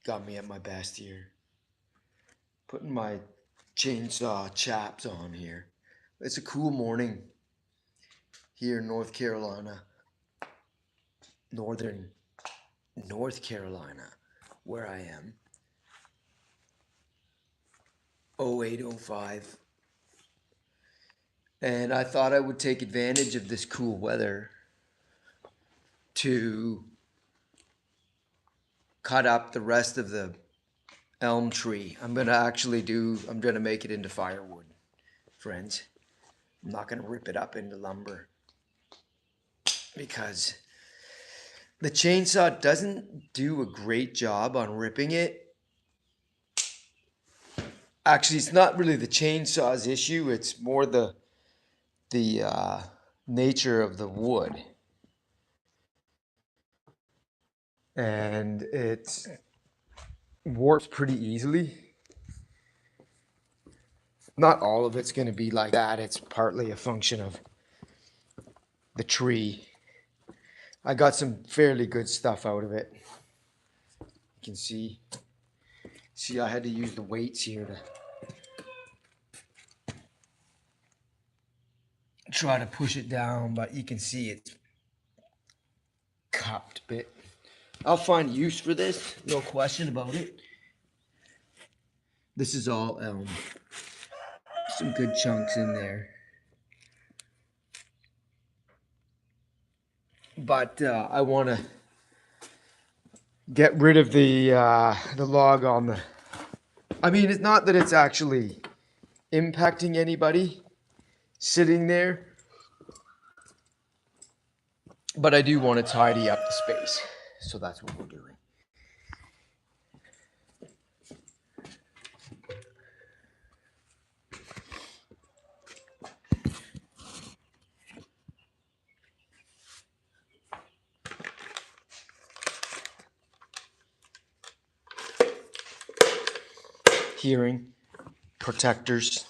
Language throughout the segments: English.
got me at my best here. Putting my chainsaw chaps on here. It's a cool morning here in North Carolina, northern North Carolina, where I am. 0805. And I thought I would take advantage of this cool weather to cut up the rest of the elm tree. I'm gonna make it into firewood, friends. I'm not gonna rip it up into lumber because the chainsaw doesn't do a great job on ripping it. Actually, it's not really the chainsaw's issue. It's more the nature of the wood, and it warps pretty easily. Not all of it's going to be like that. It's partly a function of the tree. I got some fairly good stuff out of it. You can see I had to use the weights here to try to push it down, but you can see it's cupped a bit. I'll find use for this, no question about it. This is all elm. Some good chunks in there. But I want to get rid of the log on the... I mean, it's not that it's actually impacting anybody sitting there, but I do want to tidy up the space. So that's what we're doing. Hearing protectors.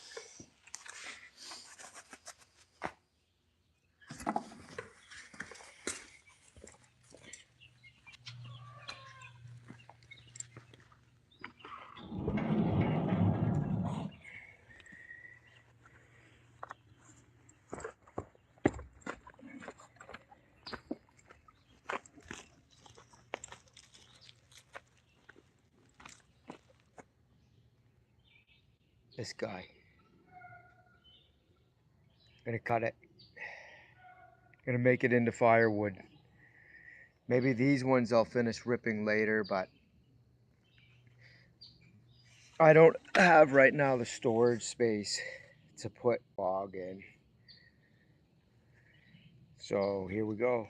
This guy. Gonna cut it. Gonna make it into firewood. Maybe these ones I'll finish ripping later, but I don't have right now the storage space to put log in. So here we go.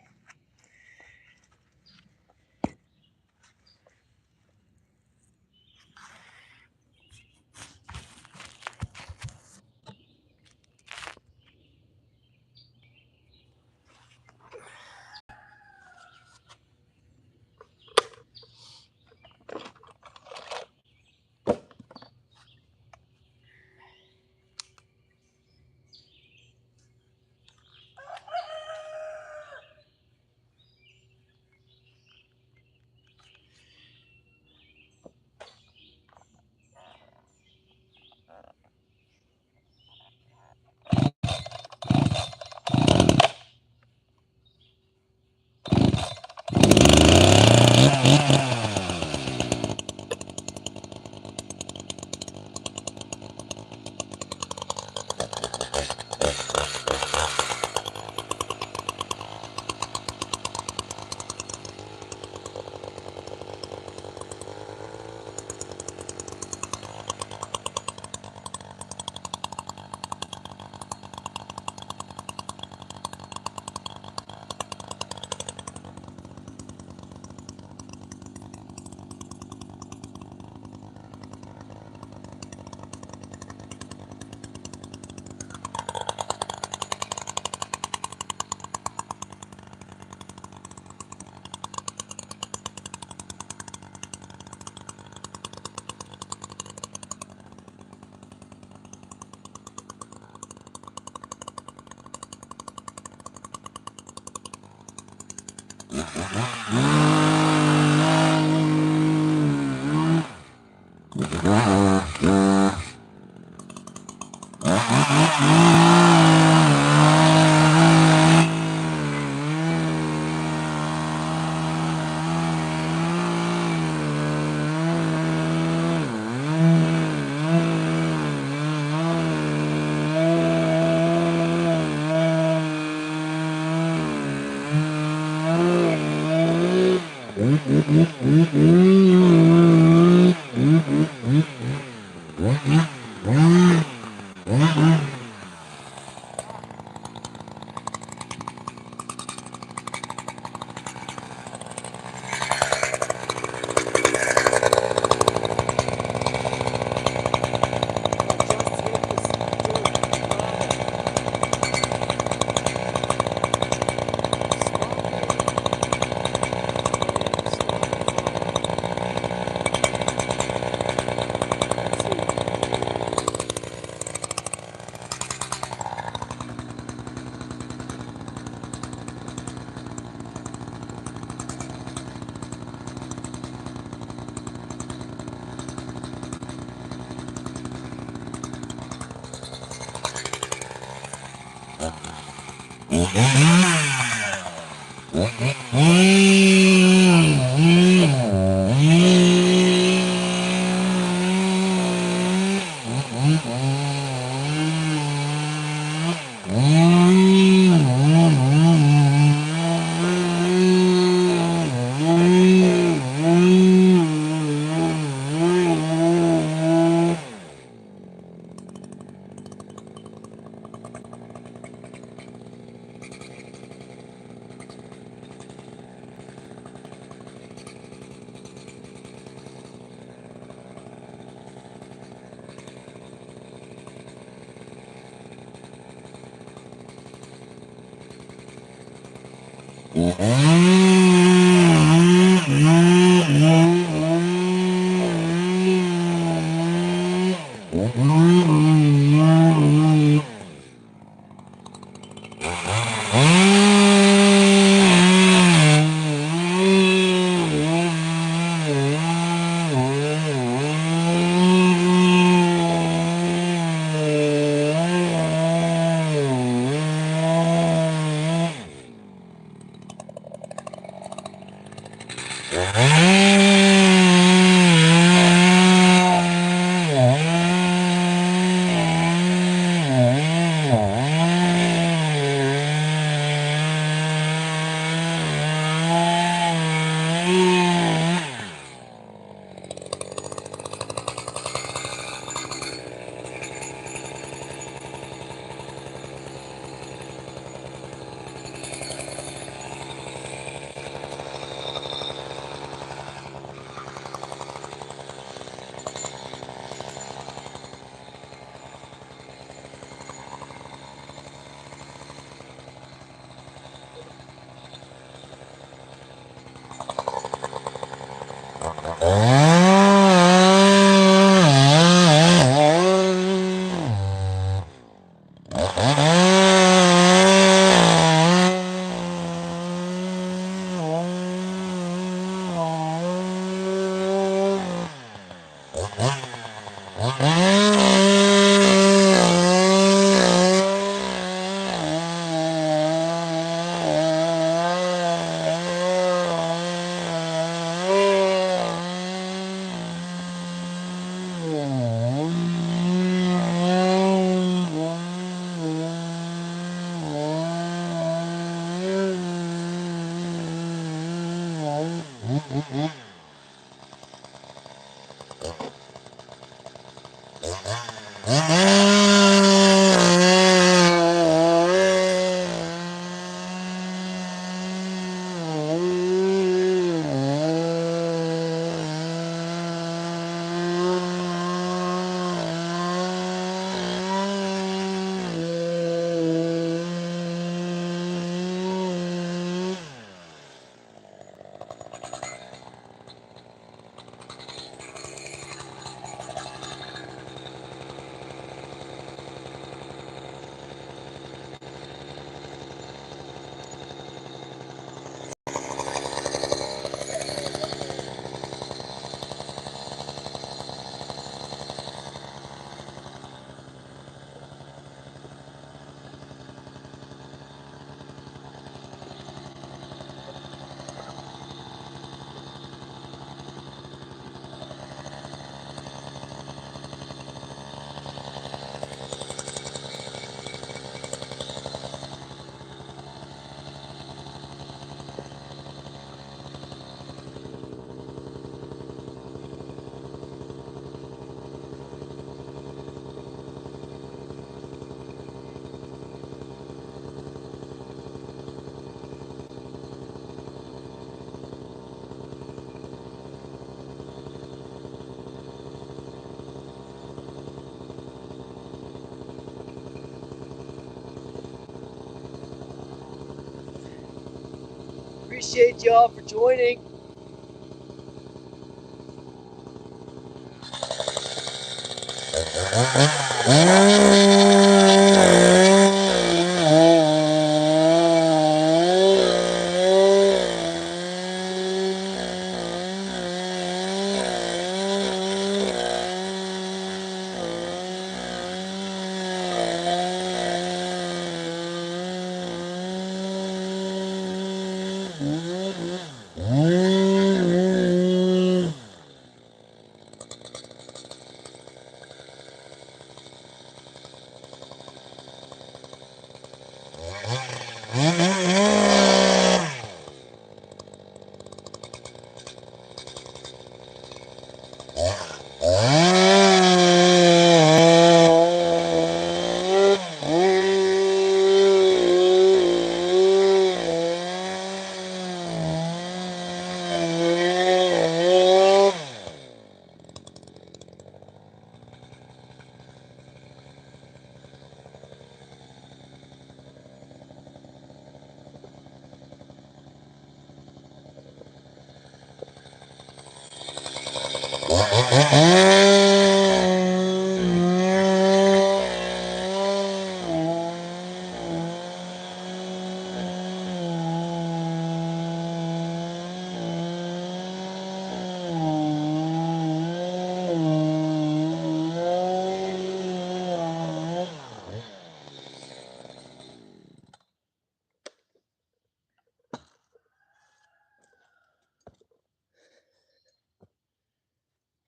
appreciate y'all for joining.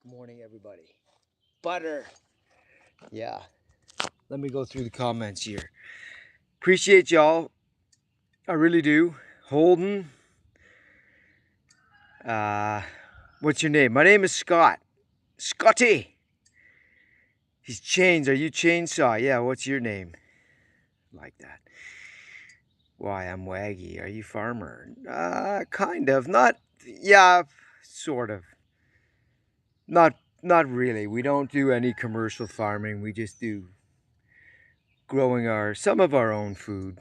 Good morning, everybody. Butter. Yeah. Let me go through the comments here. Appreciate y'all. I really do. Holden. What's your name? My name is Scott. Scotty. He's Chains. Are you Chainsaw? Yeah, what's your name? Like that. Why, I'm Waggy. Are you Farmer? Kind of. Not, yeah, sort of. Not really. We don't do any commercial farming. We just do growing some of our own food.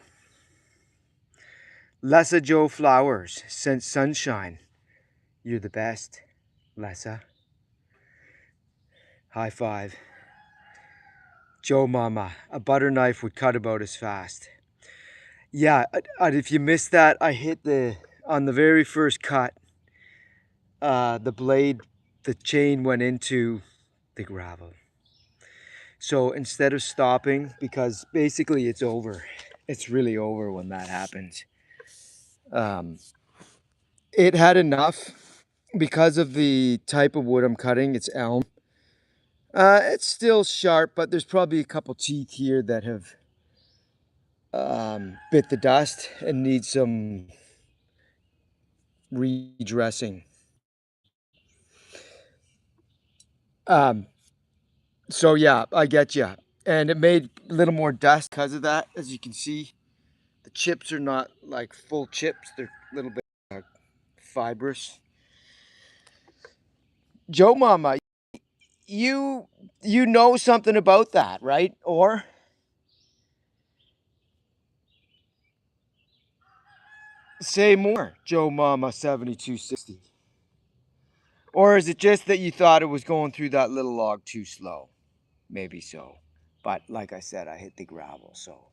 Lessa Joe Flowers, Sense Sunshine. You're the best, Lessa. High five. Joe Mama, a butter knife would cut about as fast. Yeah, if you missed that, I hit on the very first cut, the blade, the chain went into the gravel. So instead of stopping, because basically it's over, it's really over when that happens. It had enough because of the type of wood I'm cutting. It's elm. It's still sharp, but there's probably a couple teeth here that have bit the dust and need some redressing. So yeah, I get you. And it made a little more dust because of that. As you can see, the chips are not like full chips. They're a little bit fibrous. Joe Mama, you know something about that, right? Or say more, Joe Mama 7260. Or is it just that you thought it was going through that little log too slow? Maybe so. But like I said, I hit the gravel, so.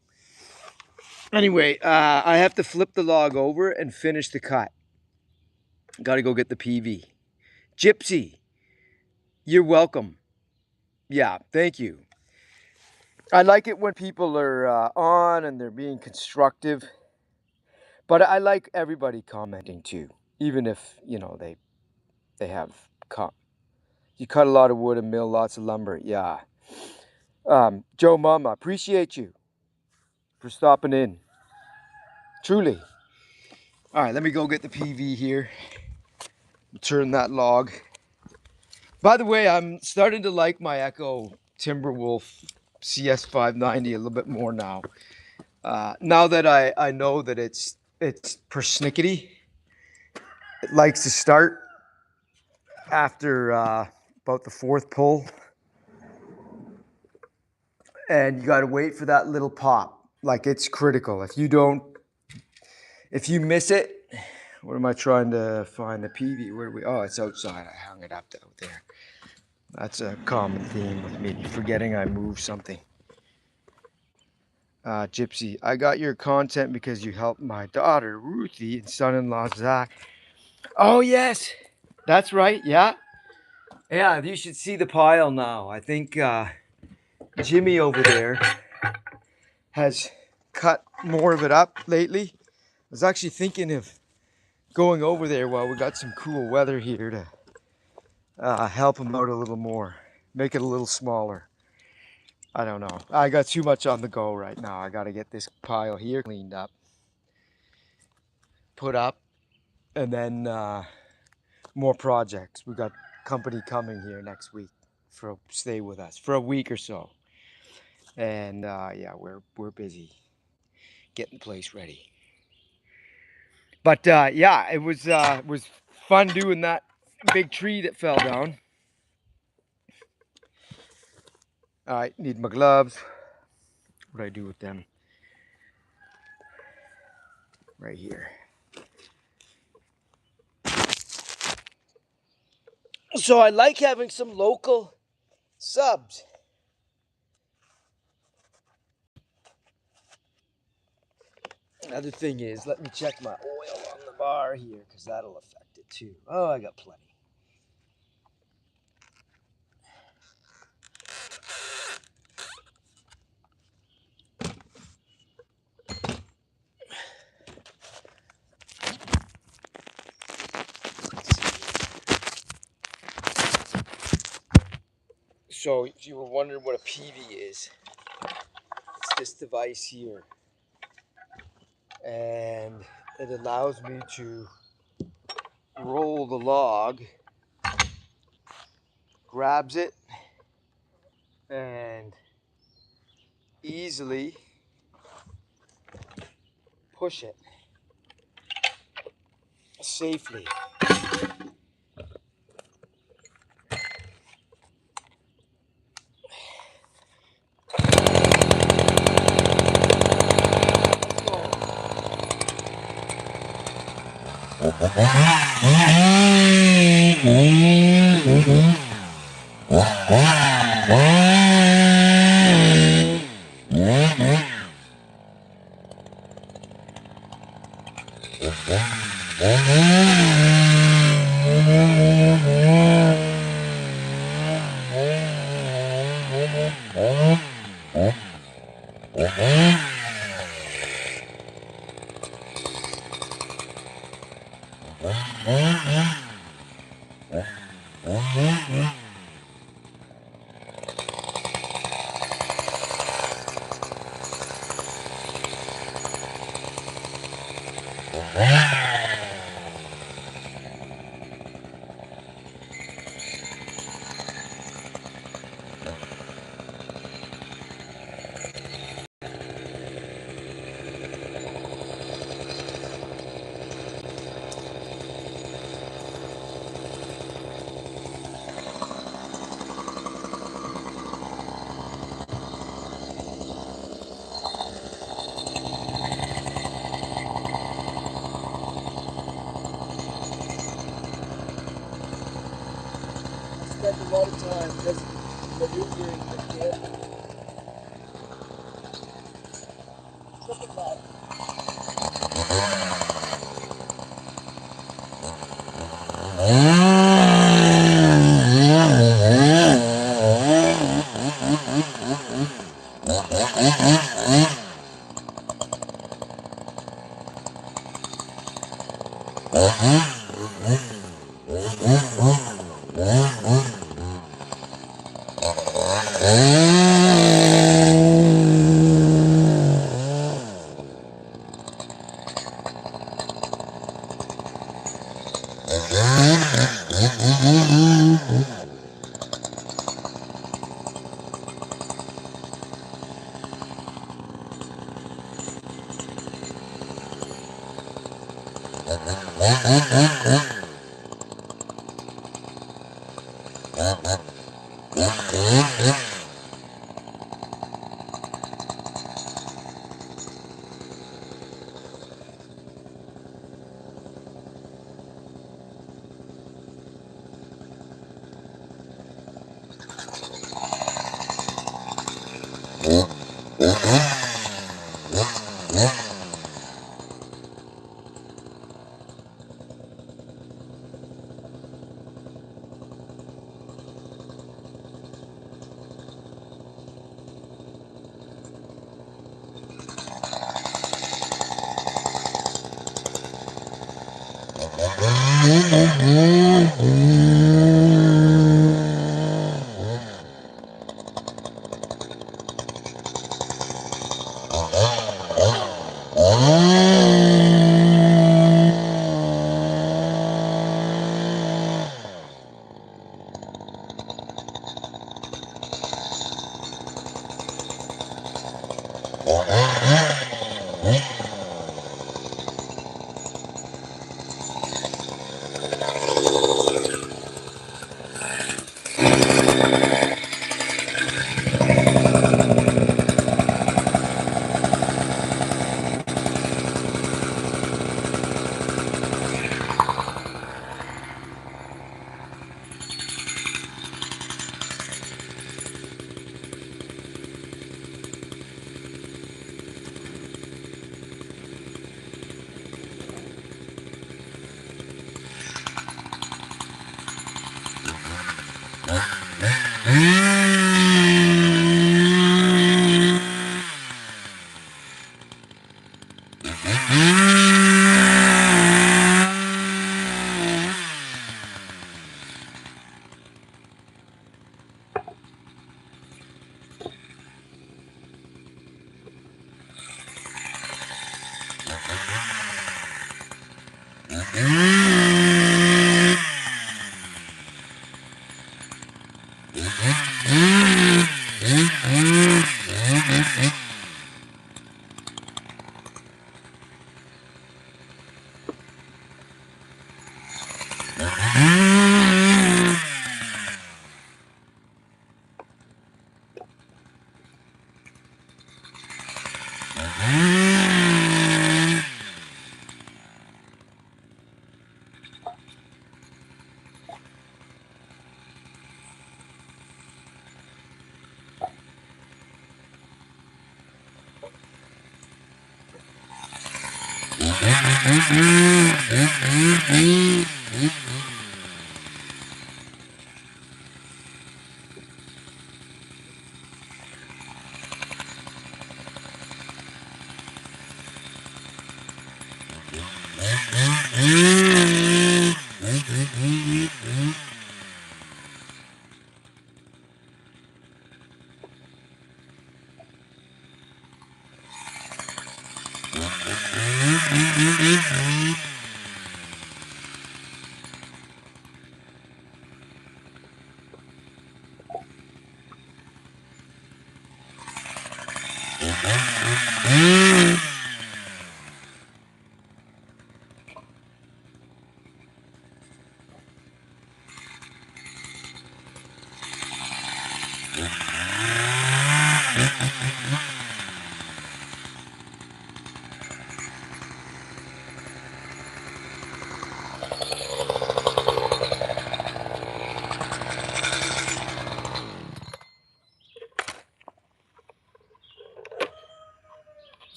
Anyway, I have to flip the log over and finish the cut. Got to go get the PV. Gypsy, you're welcome. Yeah, thank you. I like it when people are on and they're being constructive. But I like everybody commenting too, even if, they have you cut a lot of wood and mill lots of lumber. Yeah. Joe Mama, appreciate you for stopping in. Truly. All right, let me go get the PV here. Turn that log. By the way, I'm starting to like my Echo Timberwolf CS590 a little bit more now. Now that I know that it's persnickety, it likes to start after about the fourth pull. And you got to wait for that little pop. Like, it's critical. If you miss it, What am I trying to find? The PV? Where do we? Oh, it's outside. I hung it up out there. That's a common theme with me, forgetting I moved something. Gypsy, I got your content because you helped my daughter Ruthie and son-in-law Zach. Oh yes, that's right. Yeah, yeah. You should see the pile now. I think Jimmy over there has cut more of it up lately. I was actually thinking of going over there while we got some cool weather here to help him out a little more, make it a little smaller. I don't know. I got too much on the go right now. I got to get this pile here cleaned up, put up, and then more projects. We got company coming here next week for stay with us for a week or so, and yeah, we're busy getting the place ready. But yeah, it was fun doing that big tree that fell down. All right, need my gloves. What do I do with them? Right here. So I like having some local subs. Another thing is, let me check my oil on the bar here because that'll affect it too. Oh, I got plenty. So if you were wondering what a PV is, it's this device here. And it allows me to roll the log, grabs it, and easily push it safely. Spent a lot of time just maneuvering the dip. Something about it. I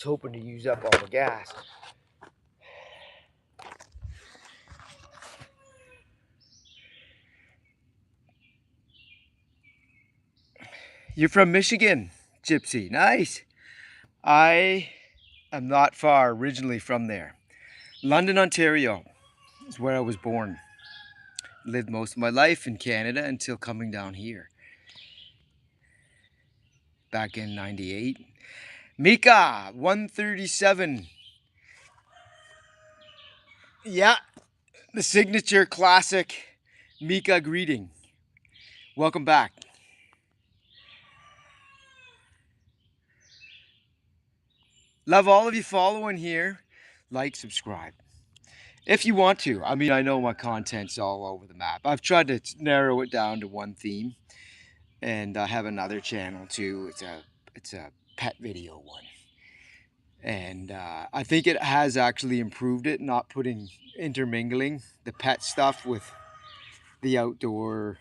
was hoping to use up all the gas. You're from Michigan, Gypsy. Nice. I am not far originally from there. London, Ontario is where I was born. Lived most of my life in Canada until coming down here back in 98. Mika, 137. Yeah, the signature classic Mika greeting. Welcome back. Love all of you following here. Like, subscribe. If you want to. I mean, I know my content's all over the map. I've tried to narrow it down to one theme. And I have another channel too. It's a pet video one. And I think it has actually improved it, not putting intermingling the pet stuff with the outdoor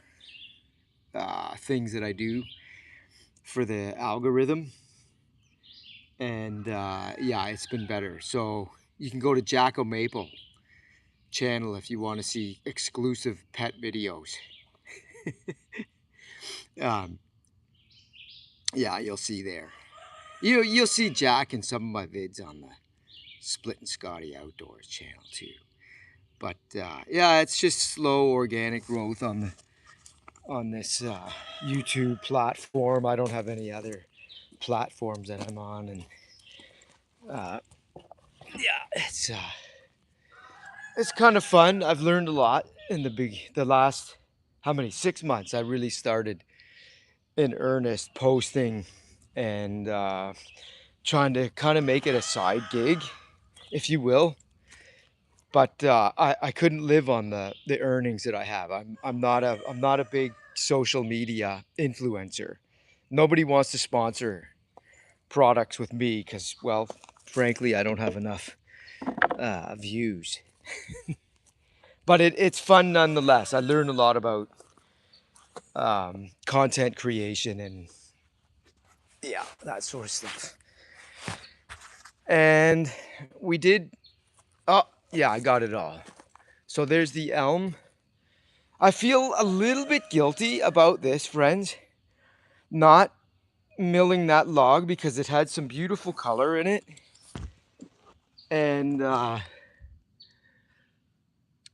things that I do for the algorithm. And yeah, it's been better. So you can go to Jacko Maple channel if you want to see exclusive pet videos. Yeah, you'll see there. You'll see Jack in some of my vids on the Splittin Scotty Outdoors channel too. But yeah, it's just slow organic growth on this YouTube platform. I don't have any other platforms that I'm on, and uh, yeah, it's kind of fun. I've learned a lot in the last how many 6 months. I really started in earnest posting and trying to kind of make it a side gig, if you will. But I couldn't live on the earnings that I have. I'm not a big social media influencer. Nobody wants to sponsor products with me because, well, frankly, I don't have enough views. But it's fun nonetheless. I learned a lot about content creation and yeah, that sort of stuff. And we did. Oh, yeah, I got it all. So there's the elm. I feel a little bit guilty about this, friends, not milling that log because it had some beautiful color in it. And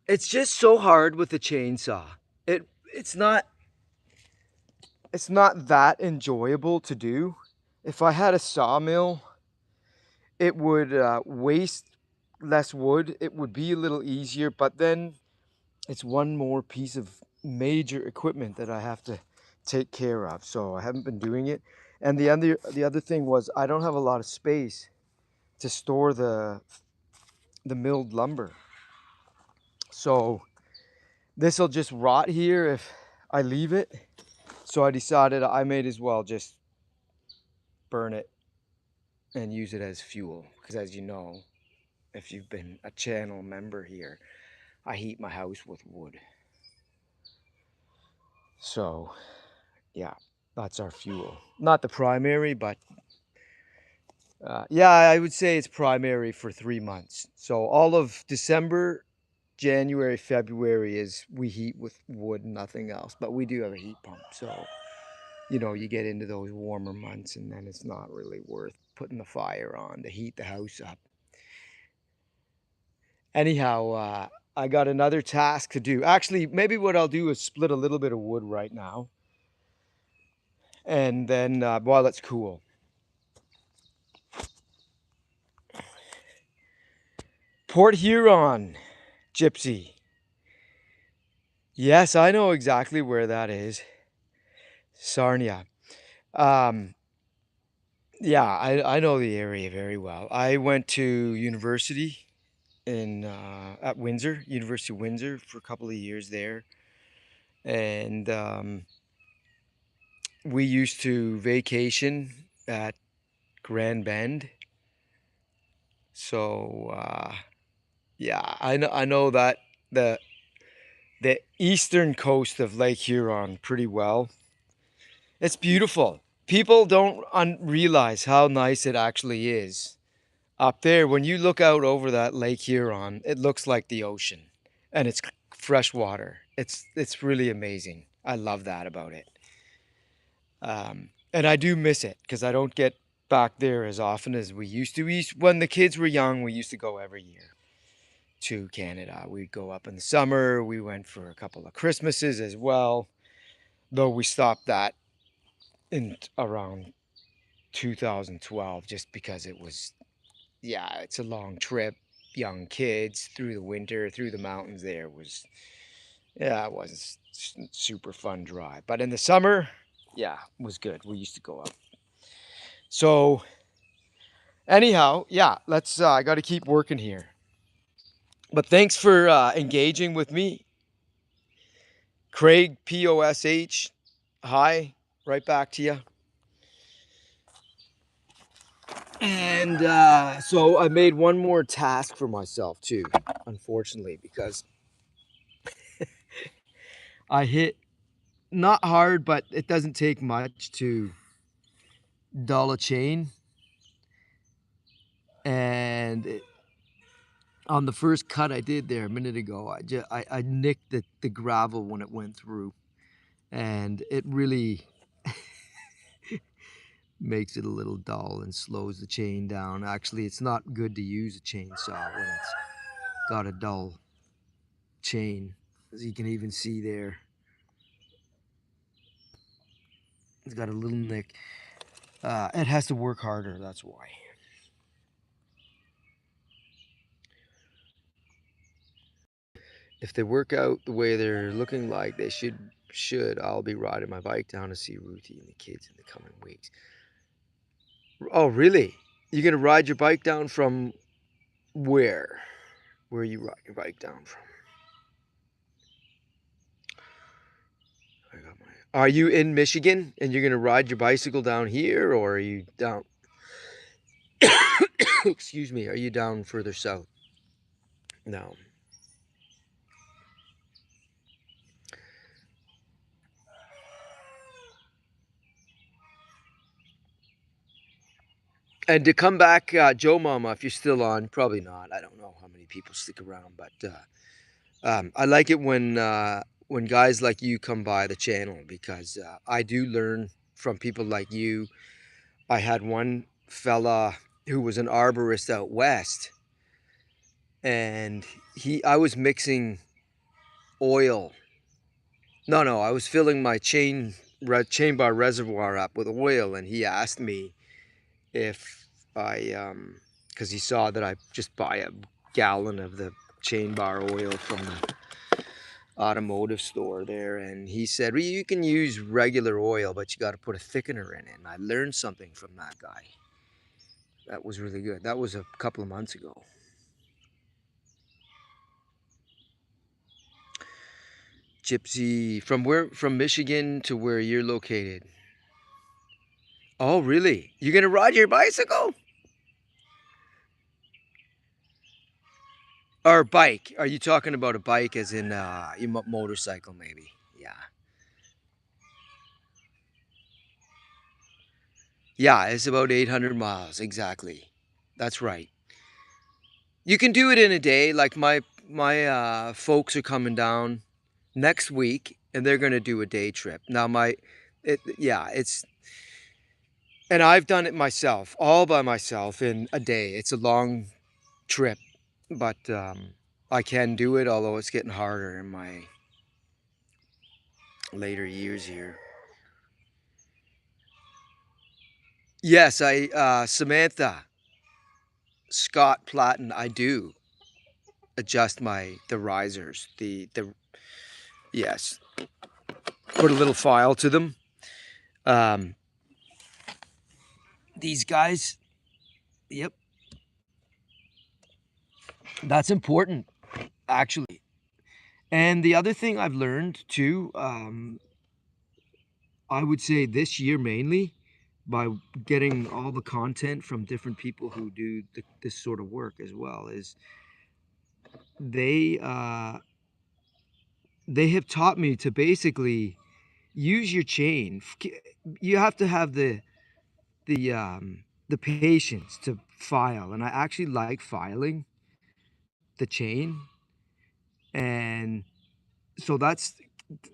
it's just so hard with the chainsaw. It's not that enjoyable to do. If I had a sawmill, it would waste less wood. It would be a little easier, but then it's one more piece of major equipment that I have to take care of. So I haven't been doing it. And the other thing was I don't have a lot of space to store the milled lumber. So this will just rot here if I leave it. So I decided I might as well just burn it and use it as fuel. Because as you know, if you've been a channel member here, I heat my house with wood. So yeah, that's our fuel. Not the primary, but yeah, I would say it's primary for 3 months. So all of December, January, February is we heat with wood and nothing else. But we do have a heat pump. So, you know, you get into those warmer months and then it's not really worth putting the fire on to heat the house up. Anyhow, I got another task to do. Actually, maybe what I'll do is split a little bit of wood right now. And then while it's cool. Port Huron, Gypsy. Yes, I know exactly where that is. Sarnia. Um, yeah, I know the area very well. I went to university in at Windsor, University of Windsor, for a couple of years there, and we used to vacation at Grand Bend. So yeah, I know that the the eastern coast of Lake Huron pretty well. It's beautiful. People don't realize how nice it actually is. Up there, when you look out over that Lake Huron, it looks like the ocean, and it's fresh water. It's really amazing. I love that about it. And I do miss it because I don't get back there as often as we used to. When the kids were young, we used to go every year to Canada. We'd go up in the summer. We went for a couple of Christmases as well, though we stopped that in around 2012 just because it was, yeah, it's a long trip. Young kids through the winter, through the mountains there was, yeah, it was a super fun drive. But in the summer, yeah, it was good. We used to go up. So anyhow, yeah, I got to keep working here. But thanks for engaging with me. Craig, POSH, hi, right back to you. And so I made one more task for myself too, unfortunately, because I hit not hard, but it doesn't take much to dull a chain. And on the first cut I did there a minute ago, I nicked the gravel when it went through, and it really makes it a little dull and slows the chain down. Actually, it's not good to use a chainsaw when it's got a dull chain, as you can even see there. It's got a little nick. It has to work harder, that's why. If they work out the way they're looking like they should, I'll be riding my bike down to see Ruthie and the kids in the coming weeks. Oh, really? You're gonna ride your bike down from where? Where you ride your bike down from? Are you in Michigan and you're gonna ride your bicycle down here, or are you down? Excuse me. Are you down further south? No. And to come back, Joe Mama, if you're still on, probably not. I don't know how many people stick around, but I like it when guys like you come by the channel because I do learn from people like you. I had one fella who was an arborist out west, and I was mixing oil. No, I was filling my chain bar reservoir up with oil, and he asked me if because he saw that I just buy a gallon of the chain bar oil from the automotive store there, and he said, well, you can use regular oil, but you got to put a thickener in it. And I learned something from that guy. That was really good. That was a couple of months ago. Gypsy, from where? From Michigan to where you're located. Oh, really? You're gonna ride your bicycle or bike? Are you talking about a bike, as in your motorcycle, maybe? Yeah. Yeah, it's about 800 miles exactly. That's right. You can do it in a day. Like my folks are coming down next week, and they're gonna do a day trip. Now yeah, and I've done it myself, all by myself in a day. It's a long trip, but I can do it. Although it's getting harder in my later years here. Yes, I Samantha Scott Platten. I do adjust the risers. The yes, put a little file to them. Um, these guys. Yep, that's important actually. And the other thing I've learned too, I would say this year mainly, by getting all the content from different people who do this sort of work as well, is they uh, they have taught me to basically use your chain. You have to have the patience to file, and I actually like filing the chain, and so that's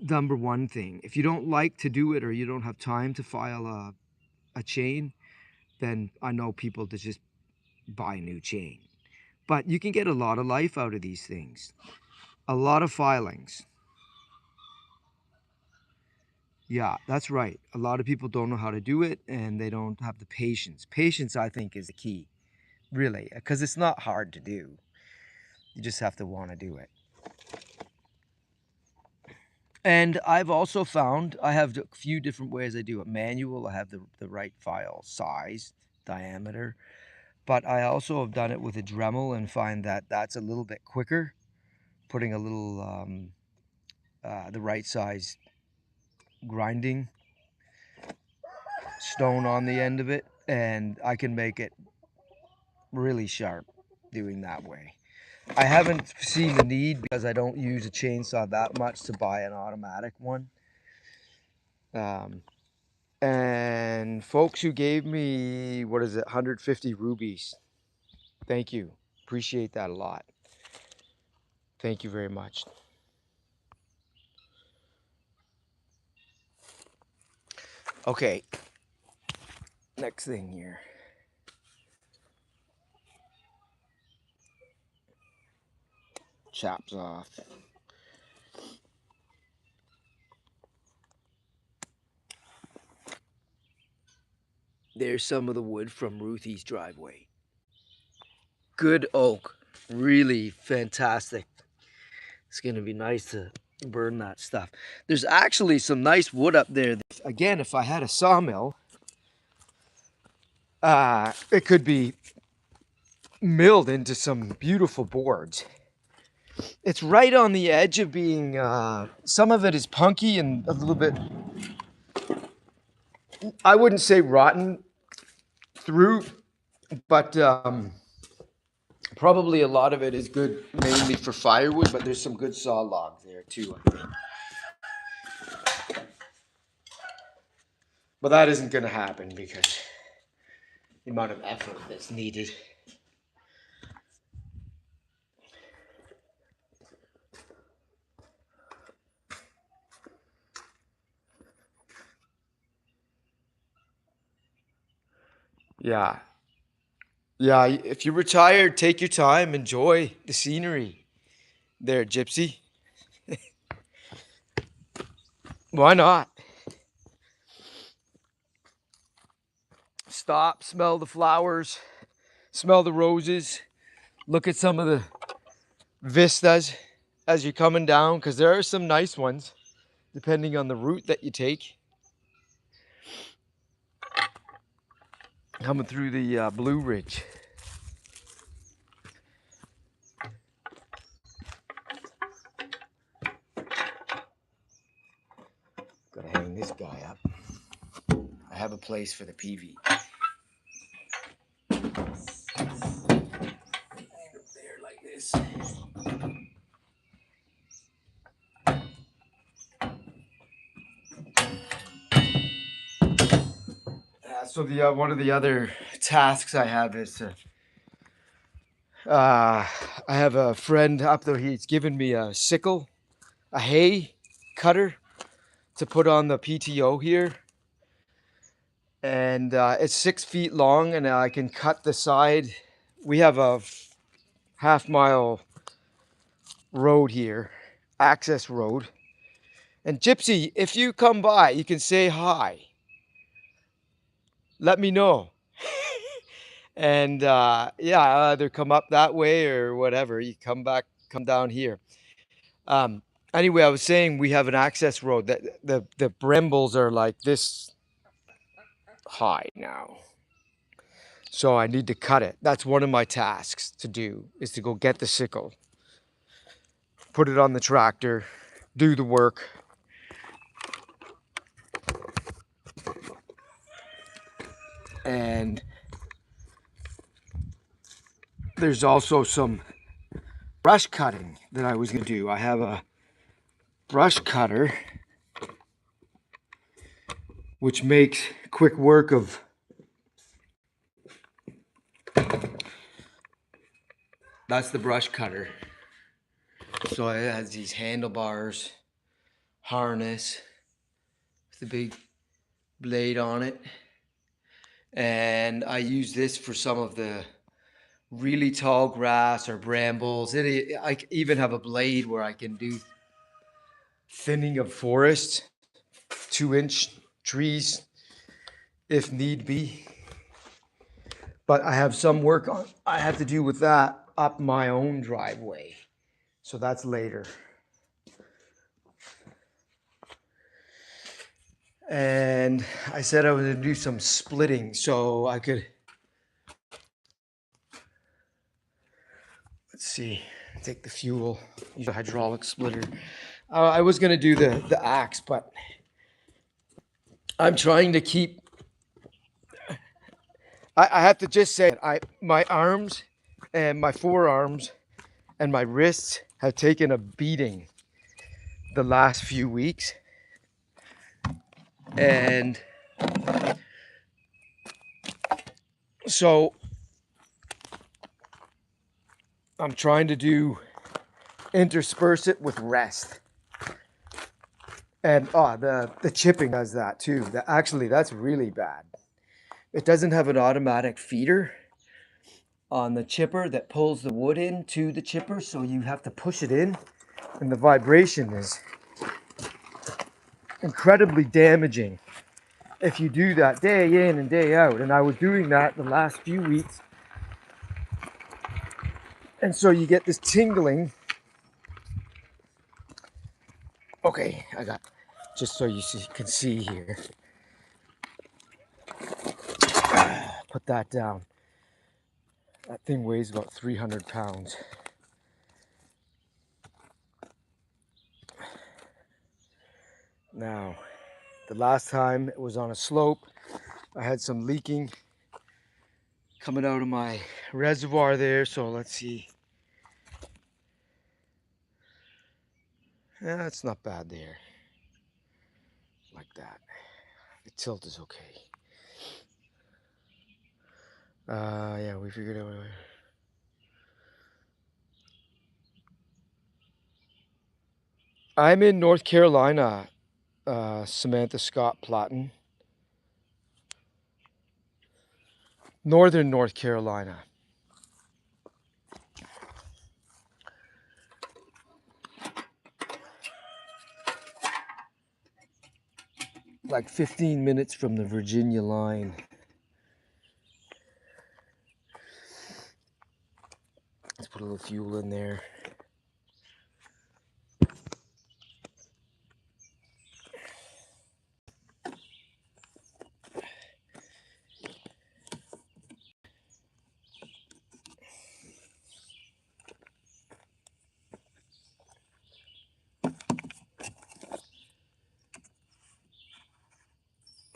number one thing. If you don't like to do it or you don't have time to file a chain, then I know people to just buy a new chain. But you can get a lot of life out of these things. A lot of filings. Yeah, that's right. A lot of people don't know how to do it and they don't have the patience. Patience, I think, is the key, really, because it's not hard to do. You just have to want to do it. And I've also found I have a few different ways I do it. Manual, I have the right file size, diameter, but I also have done it with a Dremel and find that that's a little bit quicker, putting a little the right size grinding stone on the end of it, and I can make it really sharp doing that way. I haven't seen the need because I don't use a chainsaw that much to buy an automatic one. Um, and folks who gave me, what is it, 150 rubies. Thank you. Appreciate that a lot. Thank you very much. Okay. Next thing here. Chops off. There's some of the wood from Ruthie's driveway. Good oak. Really fantastic. It's going to be nice to burn that stuff. There's actually some nice wood up there. Again, if I had a sawmill, it could be milled into some beautiful boards. It's right on the edge of being, some of it is punky and a little bit, I wouldn't say rotten through, but probably a lot of it is good mainly for firewood, but there's some good saw logs there too, I think. But that isn't going to happen because the amount of effort that's needed. Yeah. Yeah, if you're retired, take your time, enjoy the scenery there, Gypsy. Why not? Stop, smell the flowers, smell the roses, look at some of the vistas as you're coming down, because there are some nice ones, depending on the route that you take. Coming through the Blue Ridge. Gotta hang this guy up. I have a place for the PV. Hang up there like this. So the one of the other tasks I have is I have a friend up there. He's given me a sickle, a hay cutter to put on the PTO here, and it's 6 feet long, and I can cut the side. We have a half-mile road here, access road. And Gypsy, if you come by, you can say hi. Let me know. And yeah, either come up that way or whatever. You come down here. Anyway, I was saying we have an access road that the brambles are like this high now. So I need to cut it. That's one of my tasks to do, is to go get the sickle, put it on the tractor, do the work. And there's also some brush cutting that I was going to do. I have a brush cutter which makes quick work of that's the brush cutter. So it has these handlebars, harness with a big blade on it. And I use this for some of the really tall grass or brambles. I even have a blade where I can do thinning of forest, 2-inch trees if need be. But I have some work I have to do with that up my own driveway. So that's later. And I said I was going to do some splitting so I could, let's see, take the fuel, use a hydraulic splitter. I was going to do the axe, but I'm trying to keep, I have to just say, my arms and my forearms and my wrists have taken a beating the last few weeks. And so I'm trying to intersperse it with rest. And the chipping does that too. Actually, that's really bad. It doesn't have an automatic feeder on the chipper that pulls the wood into the chipper, so you have to push it in, and the vibration is incredibly damaging if you do that day in and day out. And I was doing that the last few weeks. And so you get this tingling. Okay, I got, just so you can see here. Put that down. That thing weighs about 300 pounds. Now, the last time it was on a slope, I had some leaking coming out of my reservoir there. So let's see. Yeah, it's not bad there. Like that. The tilt is okay. Yeah, we figured out. I'm in North Carolina, Samantha Scott Plottin. Northern North Carolina. Like 15 minutes from the Virginia line. Let's put a little fuel in there.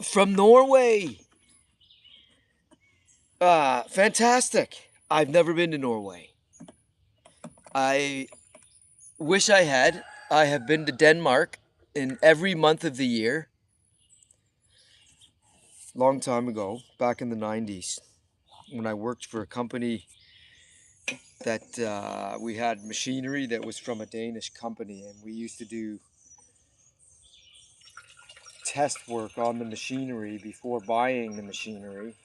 From Norway. Fantastic. I've never been to Norway. I wish I had. I have been to Denmark in every month of the year. Long time ago, back in the 90s, when I worked for a company that we had machinery that was from a Danish company, and we used to do test work on the machinery before buying the machinery.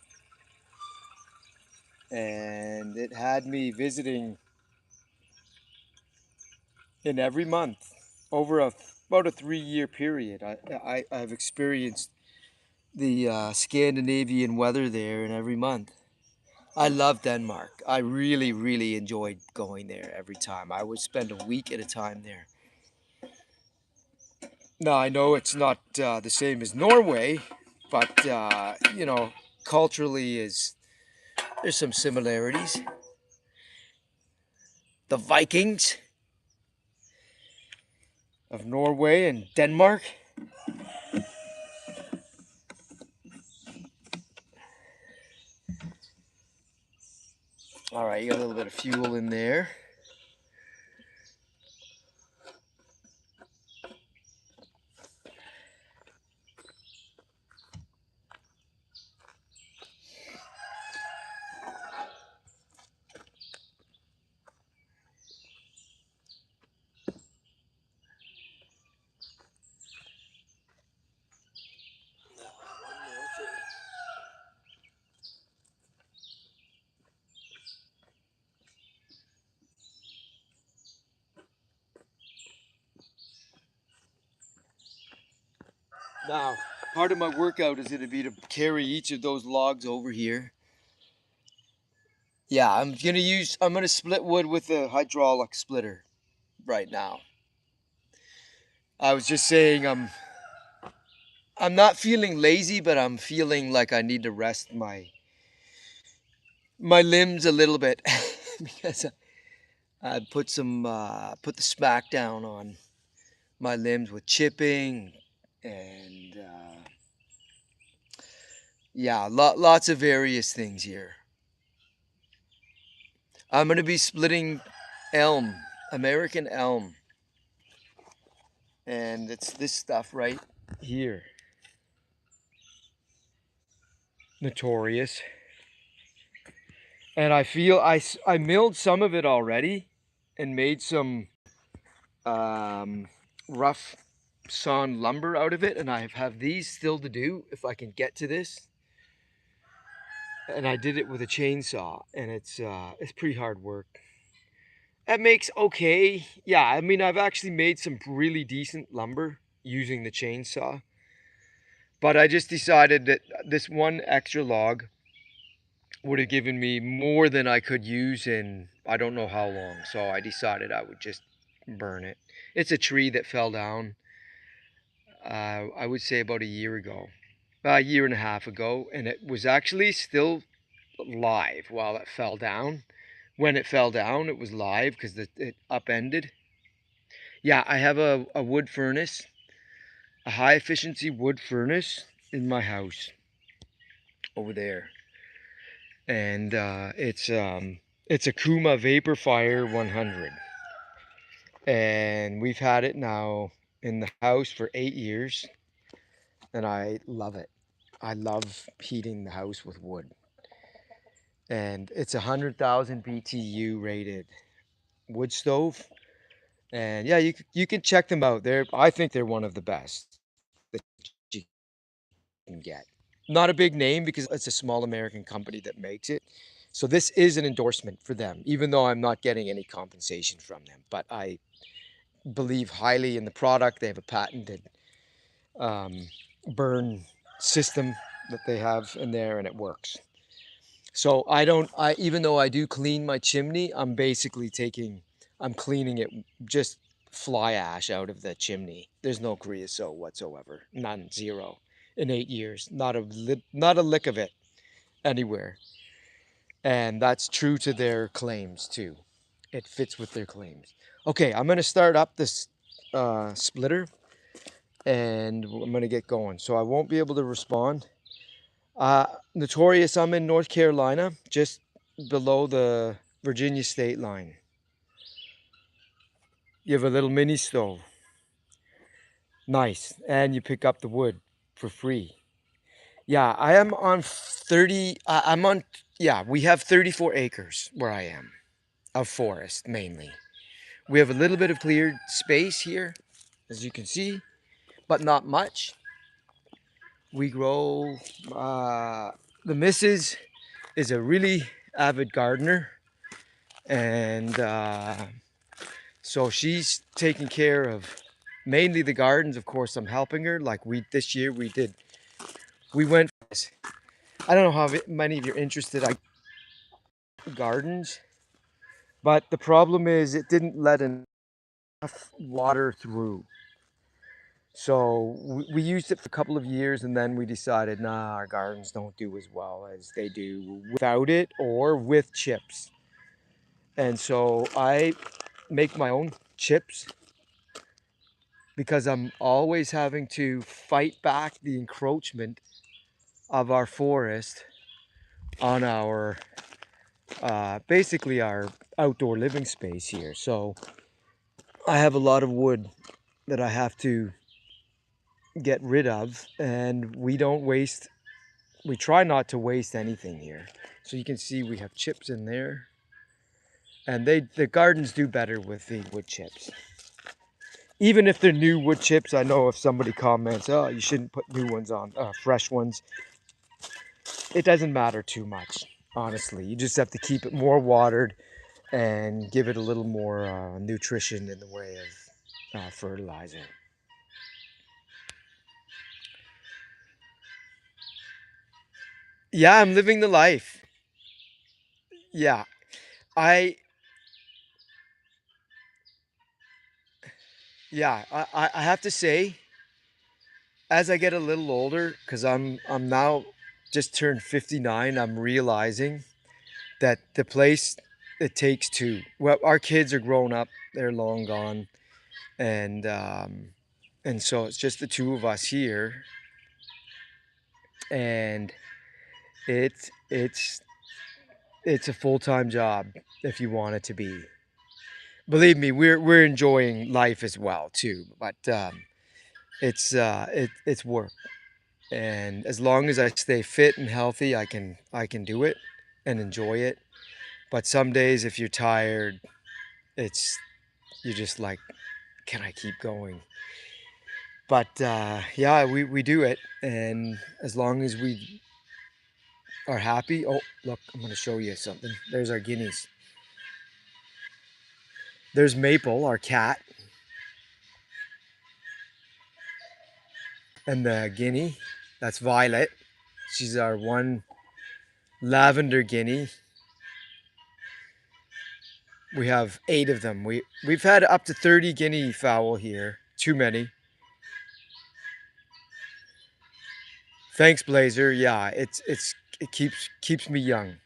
And it had me visiting in every month over about a 3-year period. I've experienced the Scandinavian weather there in every month. I love Denmark. I really, really enjoyed going there every time. I would spend a week at a time there. Now, I know it's not the same as Norway, but, you know, culturally there's some similarities. The Vikings of Norway and Denmark. All right, you got a little bit of fuel in there. Now, part of my workout is going to be to carry each of those logs over here. Yeah, I'm going to split wood with a hydraulic splitter right now. I was just saying I'm not feeling lazy, but I'm feeling like I need to rest my limbs a little bit because I put the smack down on my limbs with chipping and yeah, lots of various things here. I'm going to be splitting elm, American elm. And it's this stuff right here. Notorious. And I feel I milled some of it already and made some rough sawn lumber out of it. And I have these still to do if I can get to this. And I did it with a chainsaw, and it's pretty hard work. That makes okay. Yeah, I mean, I've actually made some really decent lumber using the chainsaw. But I just decided that this one extra log would have given me more than I could use in I don't know how long. So I decided I would just burn it. It's a tree that fell down, I would say about a year ago, a year and a half ago, and it was actually still live while it fell down. When it fell down, it was live because it upended. Yeah, I have a wood furnace, a high efficiency wood furnace in my house over there, and it's a Kuma Vapor Fire 100, and we've had it now in the house for 8 years, and I love it. I love heating the house with wood, and it's 100,000 BTU rated wood stove. And yeah, you can check them out. I think they're one of the best that you can get. Not a big name because it's a small American company that makes it. So this is an endorsement for them, even though I'm not getting any compensation from them. But I believe highly in the product. They have a patented um, burn system that they have in there, and it works. So I don't. I even though I do clean my chimney, I'm cleaning it just fly ash out of the chimney. There's no creosote whatsoever. None, zero, in 8 years. Not a lick of it anywhere. And that's true to their claims too. It fits with their claims. Okay, I'm gonna start up this splitter, and I'm gonna get going. So I won't be able to respond. Notorious, I'm in North Carolina, just below the Virginia state line. You have a little mini stove. Nice. And you pick up the wood for free. Yeah, I am on 30. I'm on, yeah, we have 34 acres where I am of forest mainly. We have a little bit of cleared space here, as you can see, but not much. We grow, the missus is a really avid gardener, and so she's taking care of mainly the gardens. Of course, I'm helping her. Like this year we went. I don't know how many of you are interested. I gardens, but the problem is it didn't let enough water through. So we used it for a couple of years, and then we decided, nah, our gardens don't do as well as they do without it or with chips. And so I make my own chips because I'm always having to fight back the encroachment of our forest on our basically our outdoor living space here. So I have a lot of wood that I have to get rid of, and we try not to waste anything here. So you can see we have chips in there, and the gardens do better with the wood chips. Even if they're new wood chips, I know if somebody comments, oh, you shouldn't put new ones on, fresh ones. It doesn't matter too much, honestly. You just have to keep it more watered and give it a little more nutrition in the way of fertilizer. Yeah, I'm living the life. Yeah, I I have to say, as I get a little older, because I'm now just turned 59, I'm realizing that the place it takes two. Well, our kids are grown up; they're long gone, and and so it's just the two of us here, and it's it's it's a full-time job if you want it to be. Believe me, we're enjoying life as well too, but it's work, and as long as I stay fit and healthy, I can do it and enjoy it. But some days, if you're tired, it's you're just like, can I keep going? But yeah, we do it, and as long as we are happy. Oh, look, I'm going to show you something. There's our guineas. There's Maple, our cat, and the guinea. That's Violet. She's our one lavender guinea. We have 8 of them. We've had up to 30 guinea fowl here. Too many. Thanks, Blazer. Yeah, it keeps me young.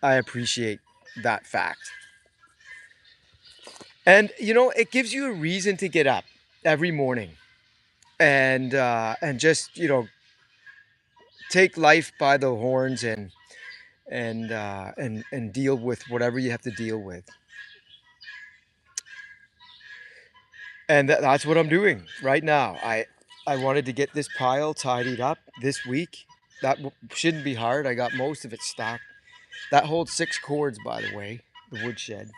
I appreciate that fact. And it gives you a reason to get up every morning and just take life by the horns and deal with whatever you have to deal with. And that's what I'm doing right now. I wanted to get this pile tidied up this week. That shouldn't be hard. I got most of it stacked. That holds 6 cords, by the way, the woodshed.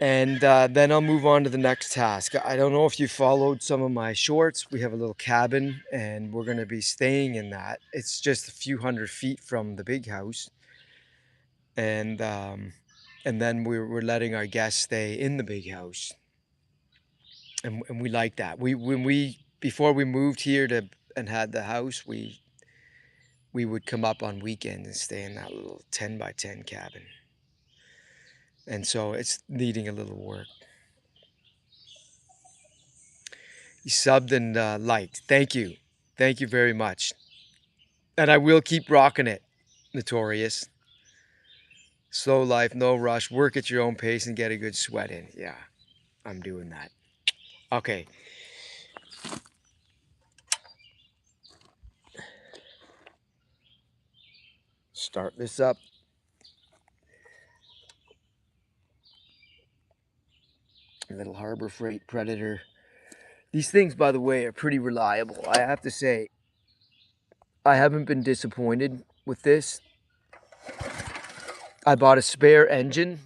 And then I'll move on to the next task. I don't know if you followed some of my shorts. We have a little cabin, and we're going to be staying in that. It's just a few hundred feet from the big house. And then we're letting our guests stay in the big house. And we like that. Before we moved here and had the house, we would come up on weekends and stay in that little 10 by 10 cabin. And so it's needing a little work. You subbed and liked. Thank you. Thank you very much. And I will keep rocking it, Notorious. Slow life, no rush. Work at your own pace and get a good sweat in. Yeah, I'm doing that. Okay. Start this up. A little Harbor Freight Predator. These things, by the way, are pretty reliable. I have to say, I haven't been disappointed with this. I bought a spare engine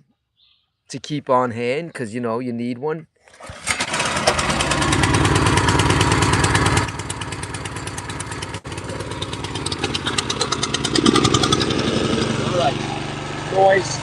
to keep on hand because, you need one. All right, noise.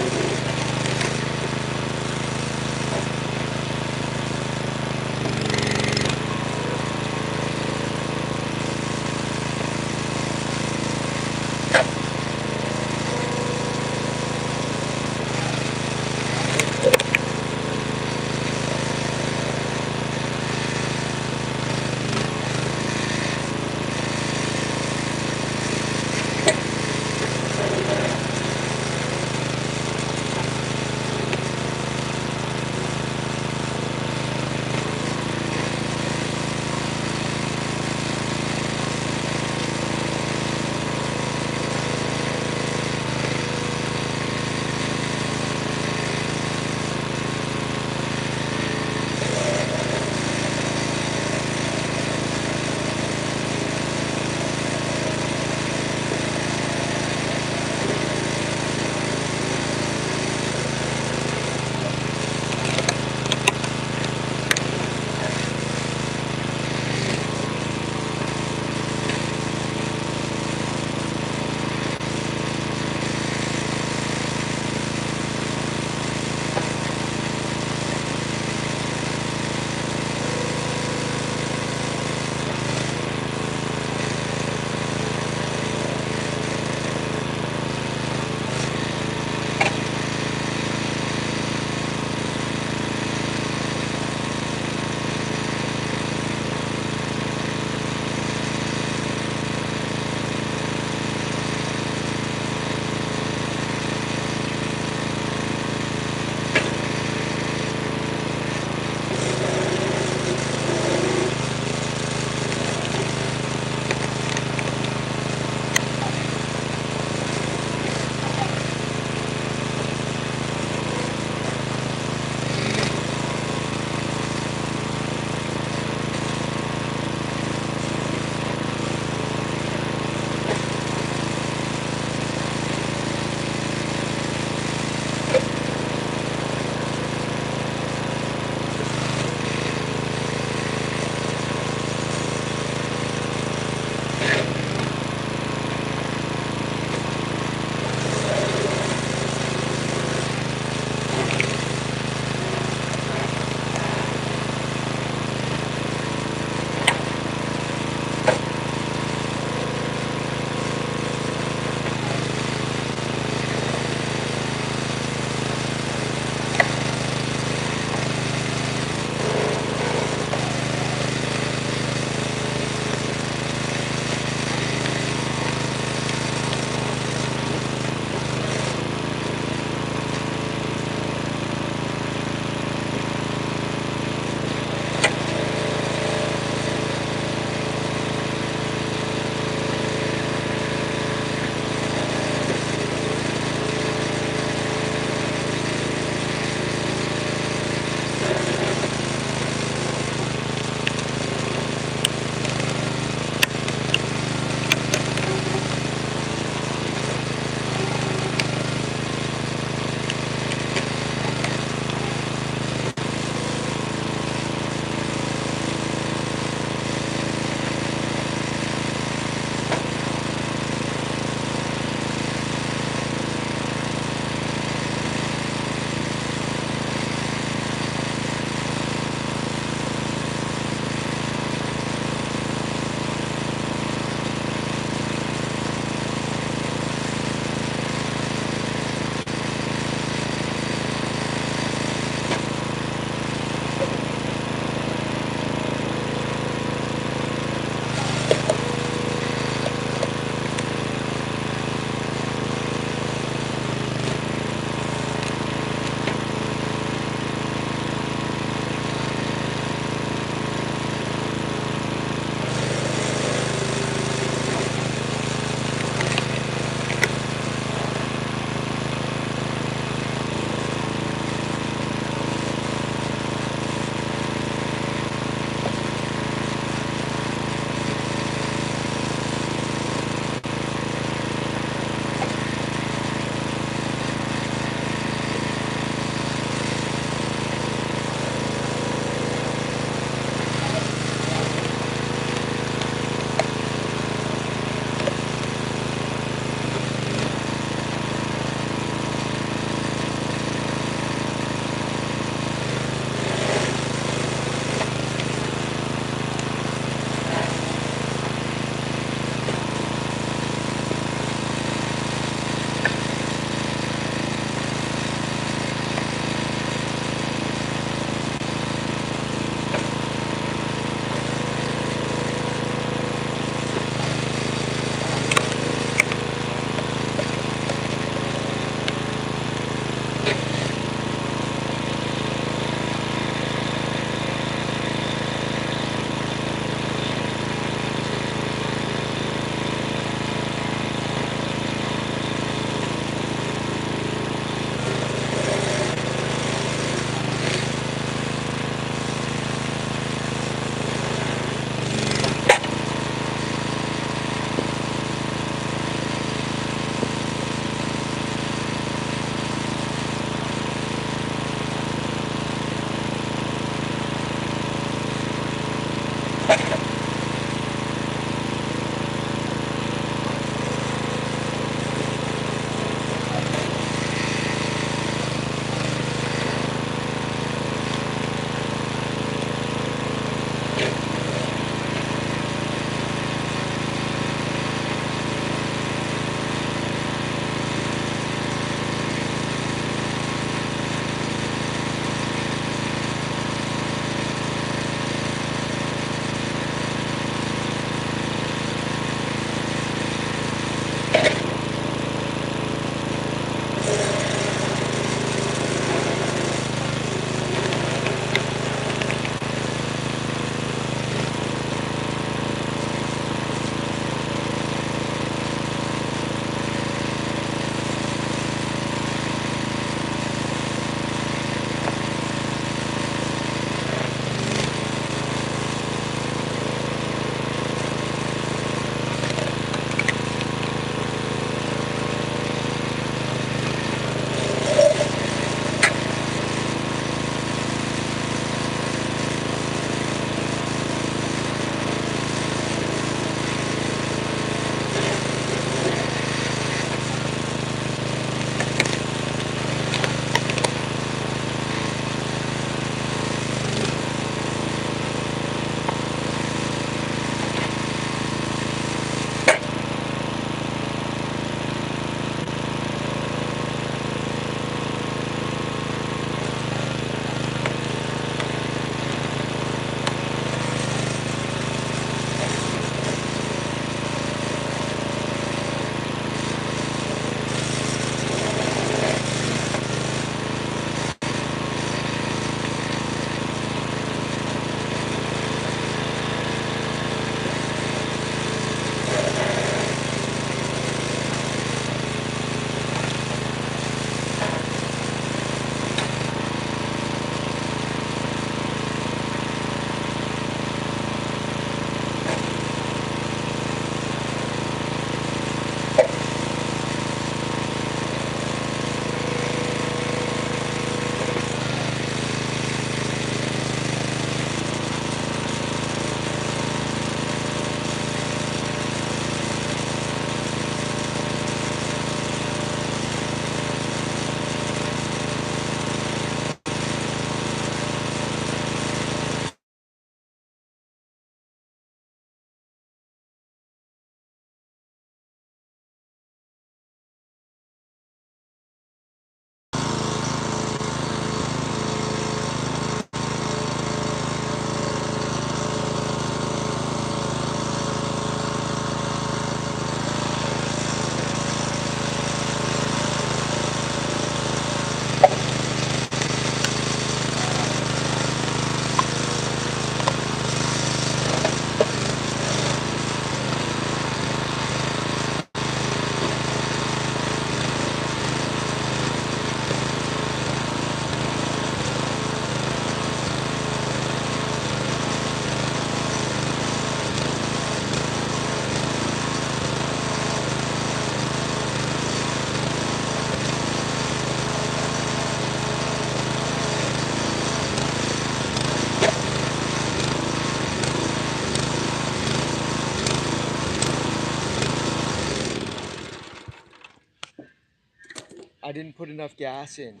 I didn't put enough gas in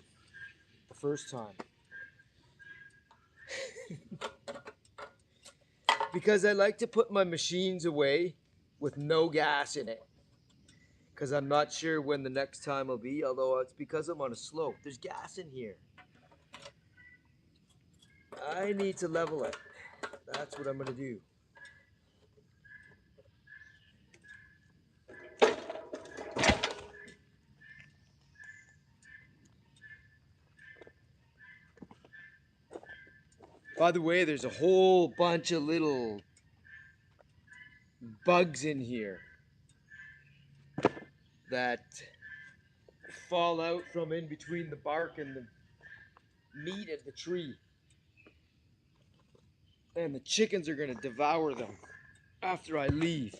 the first time. Because I like to put my machines away with no gas in it. Because I'm not sure when the next time will be, although it's because I'm on a slope. There's gas in here. I need to level it. That's what I'm going to do. By the way, there's a whole bunch of little bugs in here that fall out from in between the bark and the meat of the tree. And the chickens are going to devour them after I leave.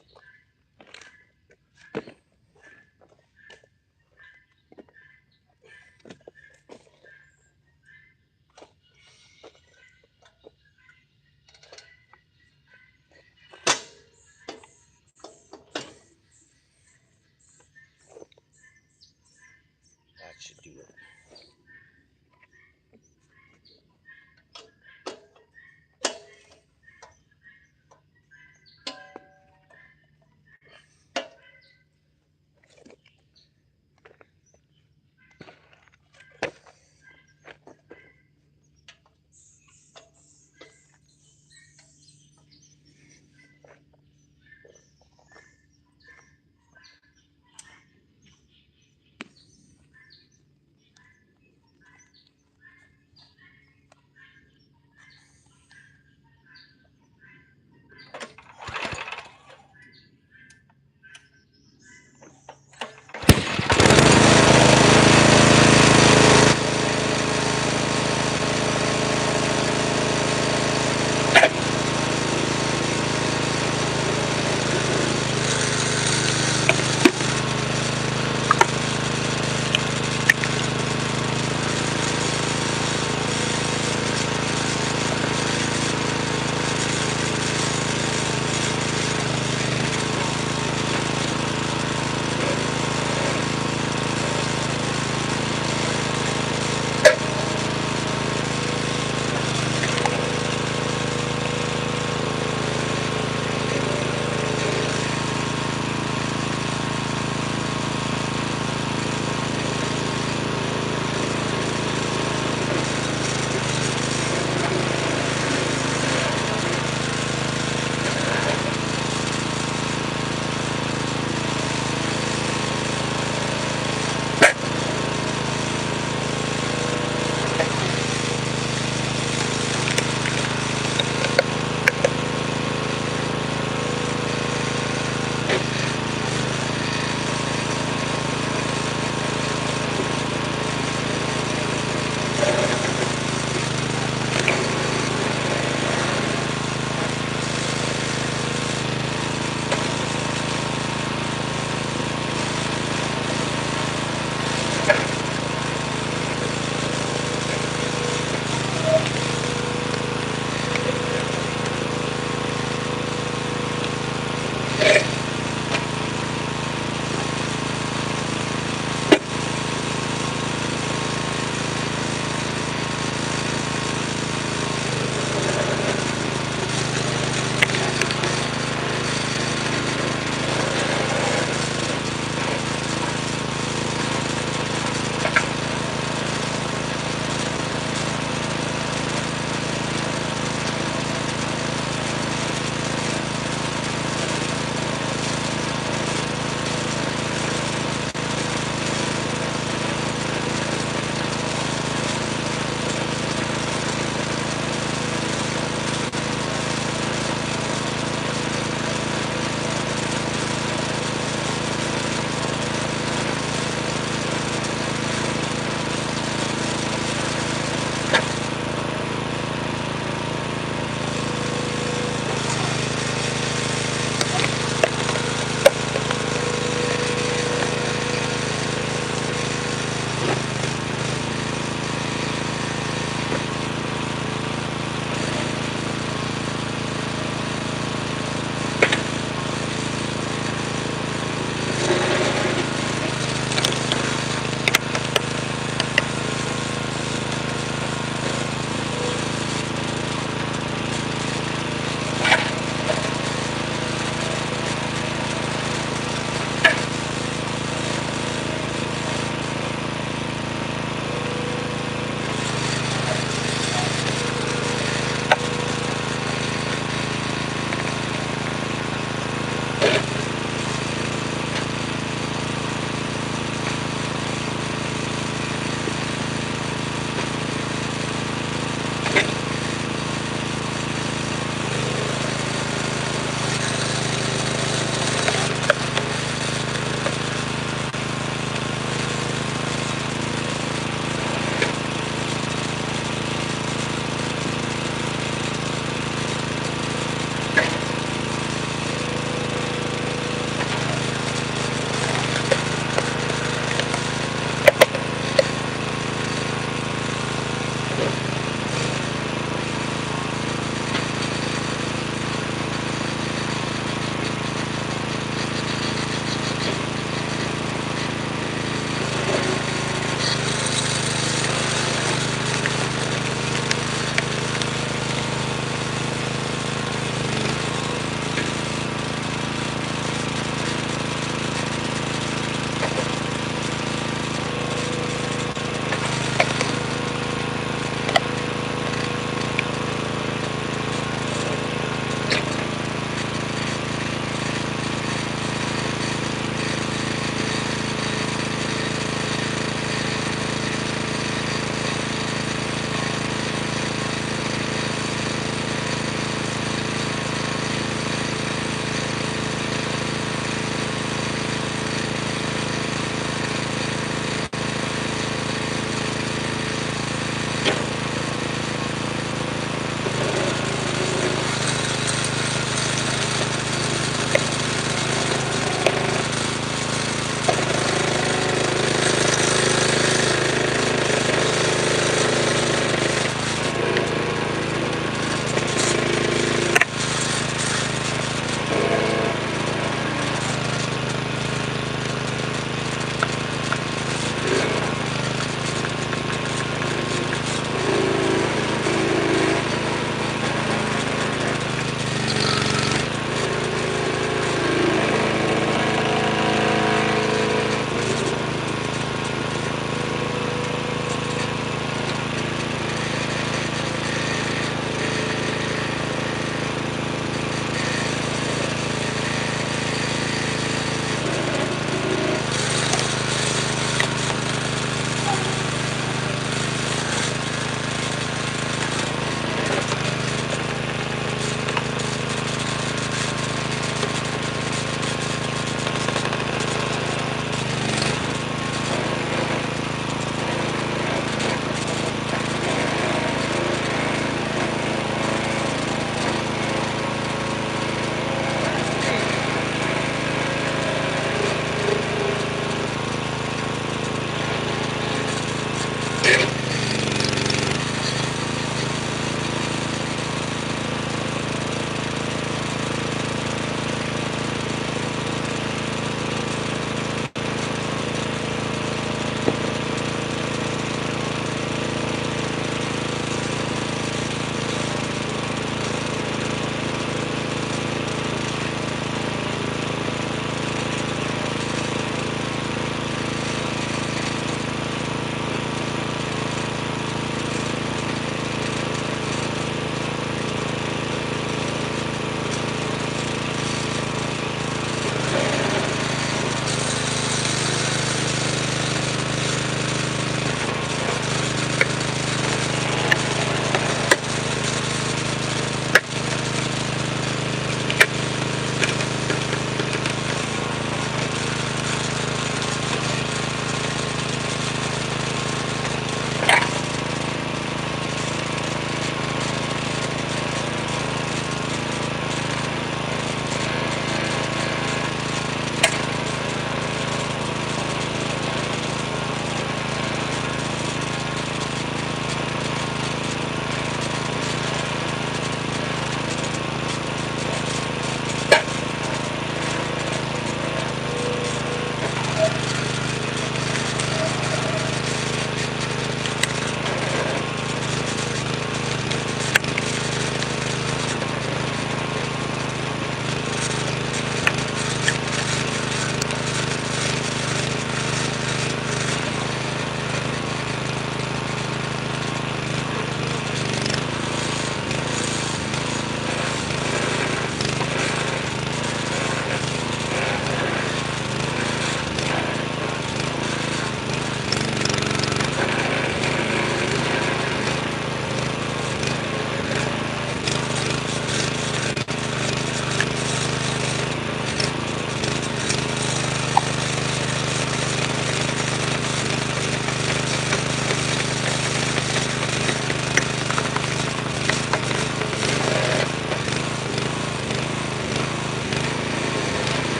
That should do it.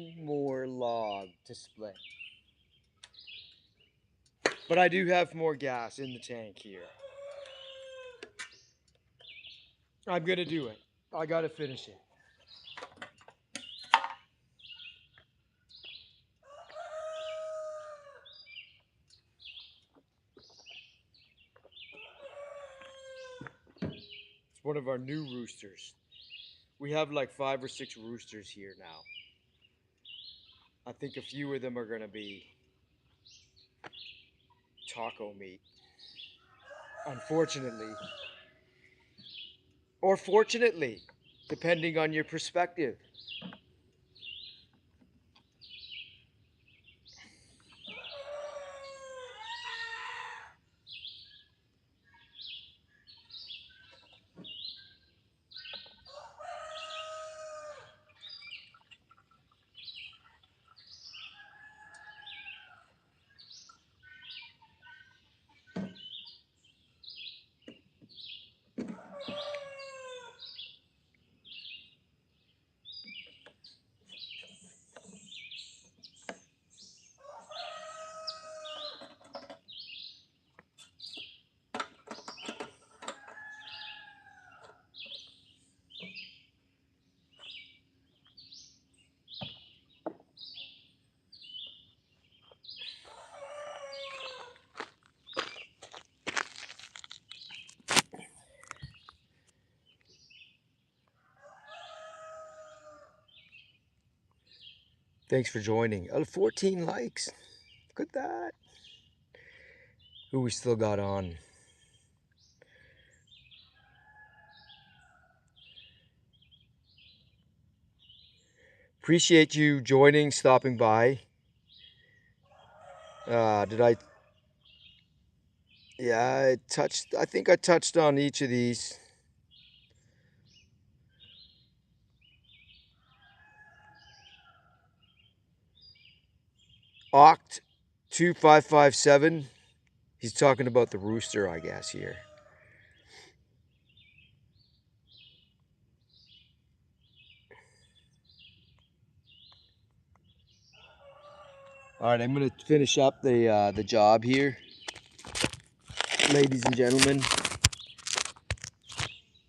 one more log to split. But I do have more gas in the tank here. I'm gonna do it. I gotta finish it. It's one of our new roosters. We have like 5 or 6 roosters here now. I think a few of them are gonna be taco meat. Unfortunately. Or fortunately, depending on your perspective. Thanks for joining. 14 likes. Look at that. Who we still got on? Appreciate you joining, stopping by. Did I? Yeah, I think I touched on each of these. Oct 2557. He's talking about the rooster, I guess, here. All right, I'm gonna finish up the job here, ladies and gentlemen,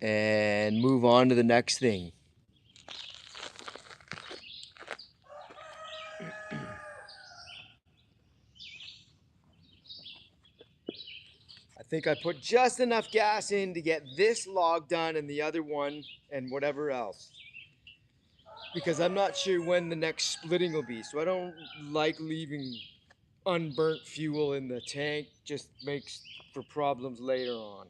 and move on to the next thing. I think I put just enough gas in to get this log done and the other one and whatever else. Because I'm not sure when the next splitting will be. So I don't like leaving unburnt fuel in the tank. Just makes for problems later on.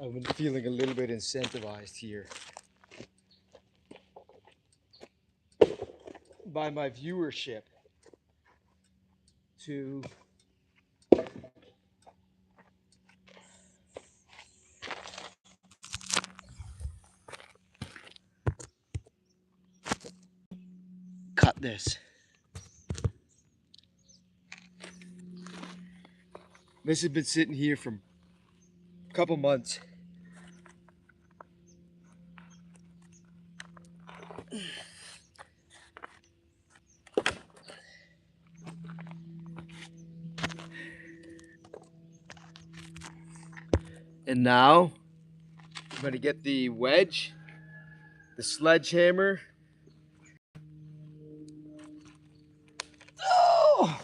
I'm feeling a little bit incentivized here by my viewership to cut this. This has been sitting here for a couple months. And now I'm going to get the wedge, the sledgehammer. Oh!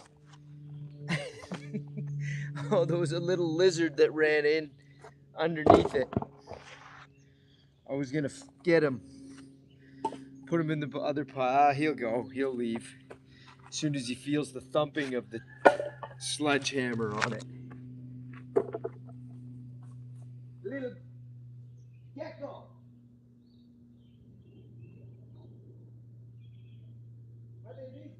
Oh, there was a little lizard that ran in underneath it. I was going to get him, put him in the other pile. He'll go, he'll leave as soon as he feels the thumping of the sledgehammer on it. Little gecko. Hi, baby.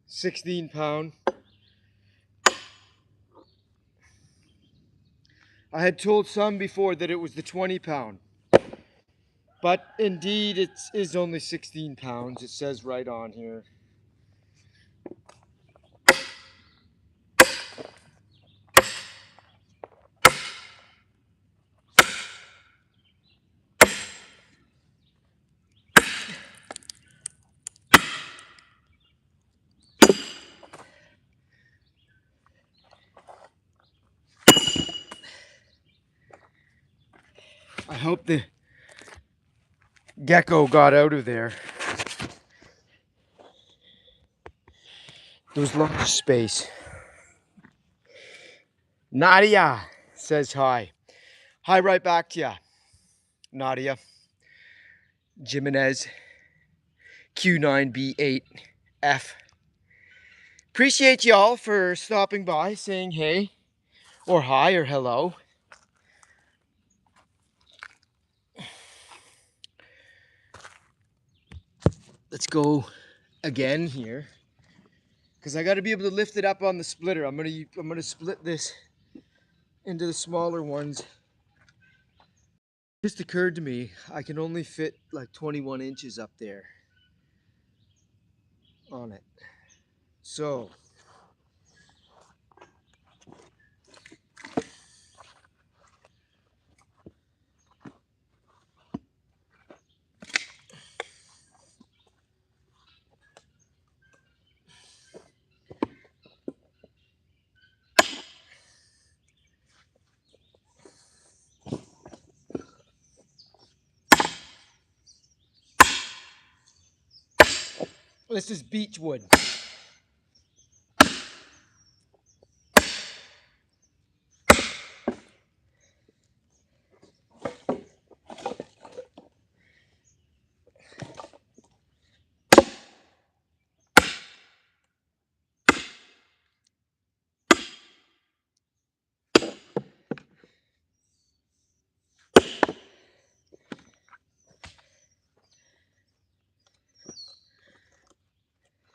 £16. I had told some before that it was the £20, but indeed it is only £16. It says right on here. I hope the gecko got out of there. There was lots of space. Nadia says hi. Hi right back to ya, Nadia. Jimenez, Q9B8F. Appreciate y'all for stopping by, saying hey, or hi, or hello. Let's go again here, because I got to be able to lift it up on the splitter. I'm gonna split this into the smaller ones. Just occurred to me, I can only fit like 21 inches up there on it. So this is beech wood.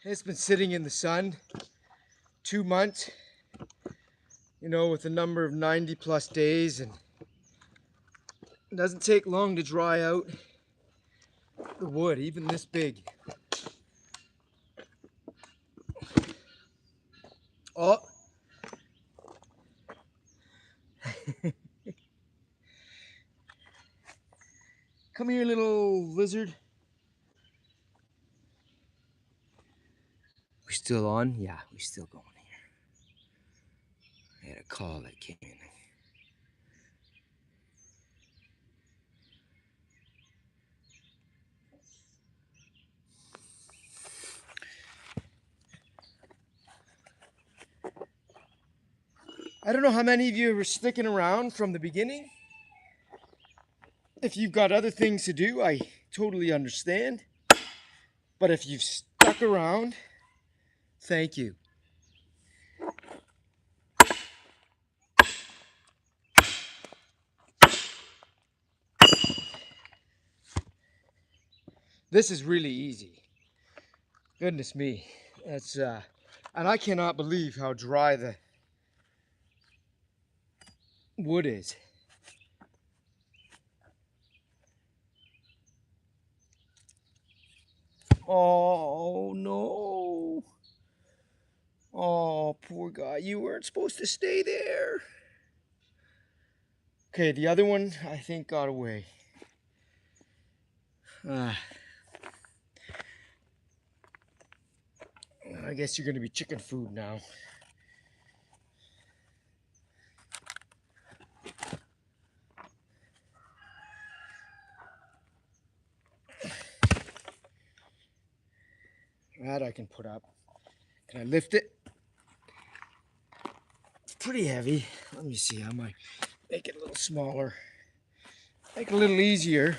It's been sitting in the sun 2 months, you know, with a number of 90 plus days, and it doesn't take long to dry out the wood, even this big. Oh. Come here, little lizard. We still on? Yeah, we still going here. I had a call that came in. I don't know how many of you were sticking around from the beginning. If you've got other things to do, I totally understand. But if you've stuck around, thank you. This is really easy. Goodness me. That's and I cannot believe how dry the wood is. Oh no. Oh, poor guy. You weren't supposed to stay there. Okay, the other one I think got away. I guess you're gonna be chicken food now. That I can put up. Can I lift it? It's pretty heavy. Let me see. I might make it a little smaller. Make it a little easier.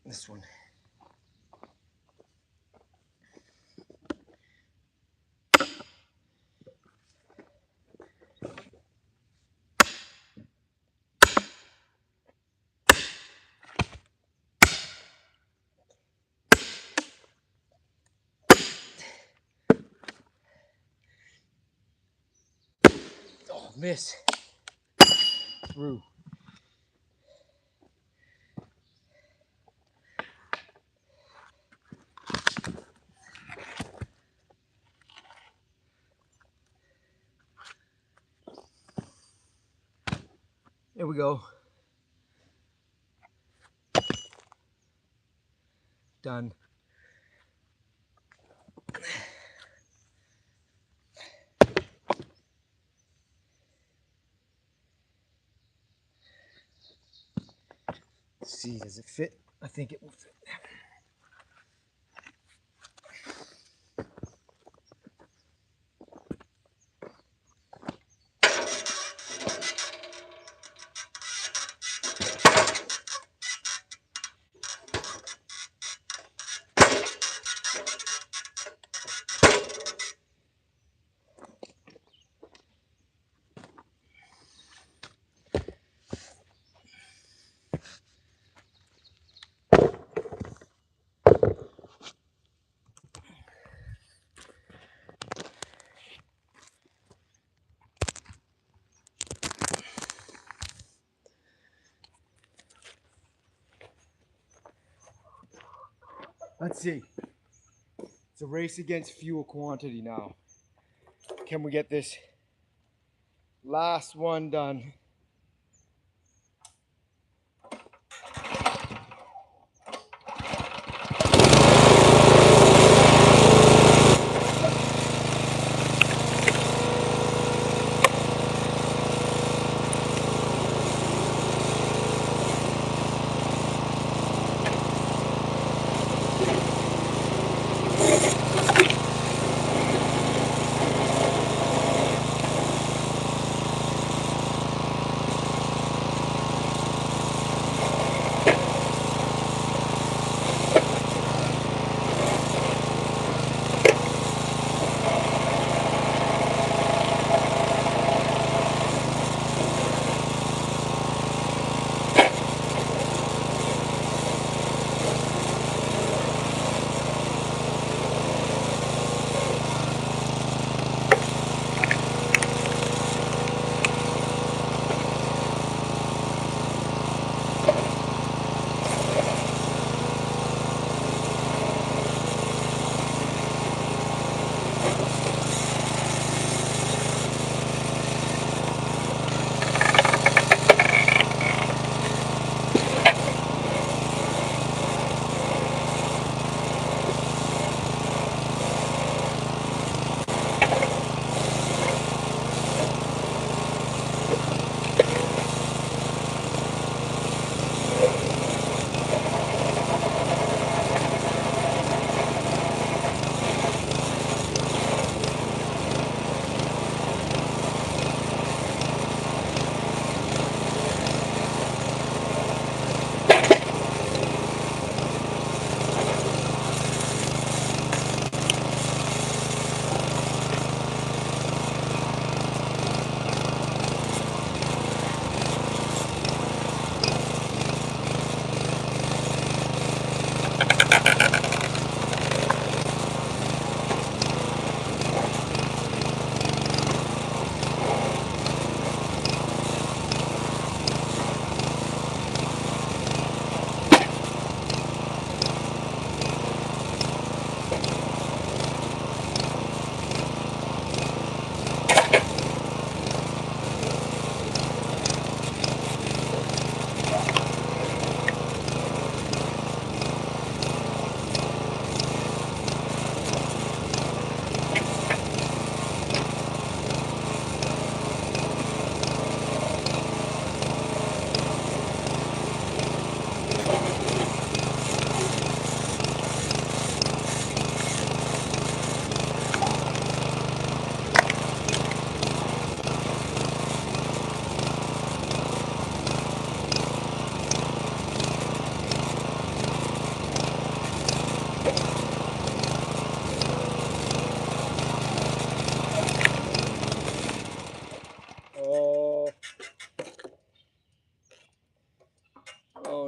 This one. Oh, miss. Through. There we go. Done. Let's see, does it fit? I think it will fit. Let's see. It's a race against fuel quantity now. Can we get this last one done?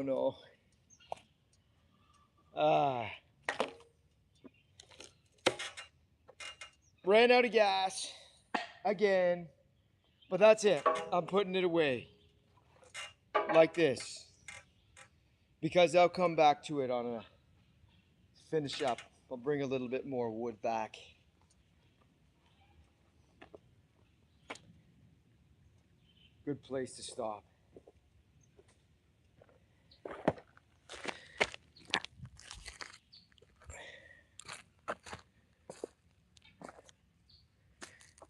no. Ran out of gas again, but that's it. I'm putting it away like this because I'll come back to it on a finish up. I'll bring a little bit more wood back. Good place to stop.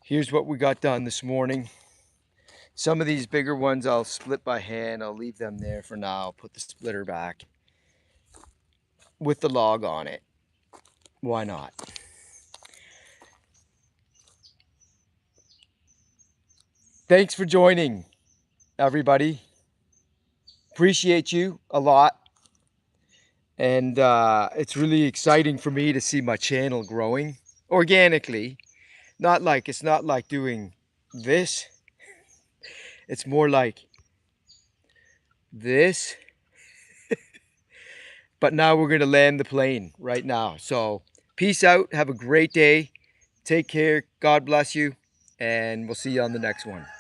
Here's what we got done this morning. Some of these bigger ones I'll split by hand. I'll leave them there for now. Put the splitter back with the log on it. Why not? Thanks for joining, everybody. Appreciate you a lot. And it's really exciting for me to see my channel growing organically. It's not like doing this. It's more like this. But now we're going to land the plane right now. So peace out. Have a great day. Take care. God bless you. And we'll see you on the next one. Bye.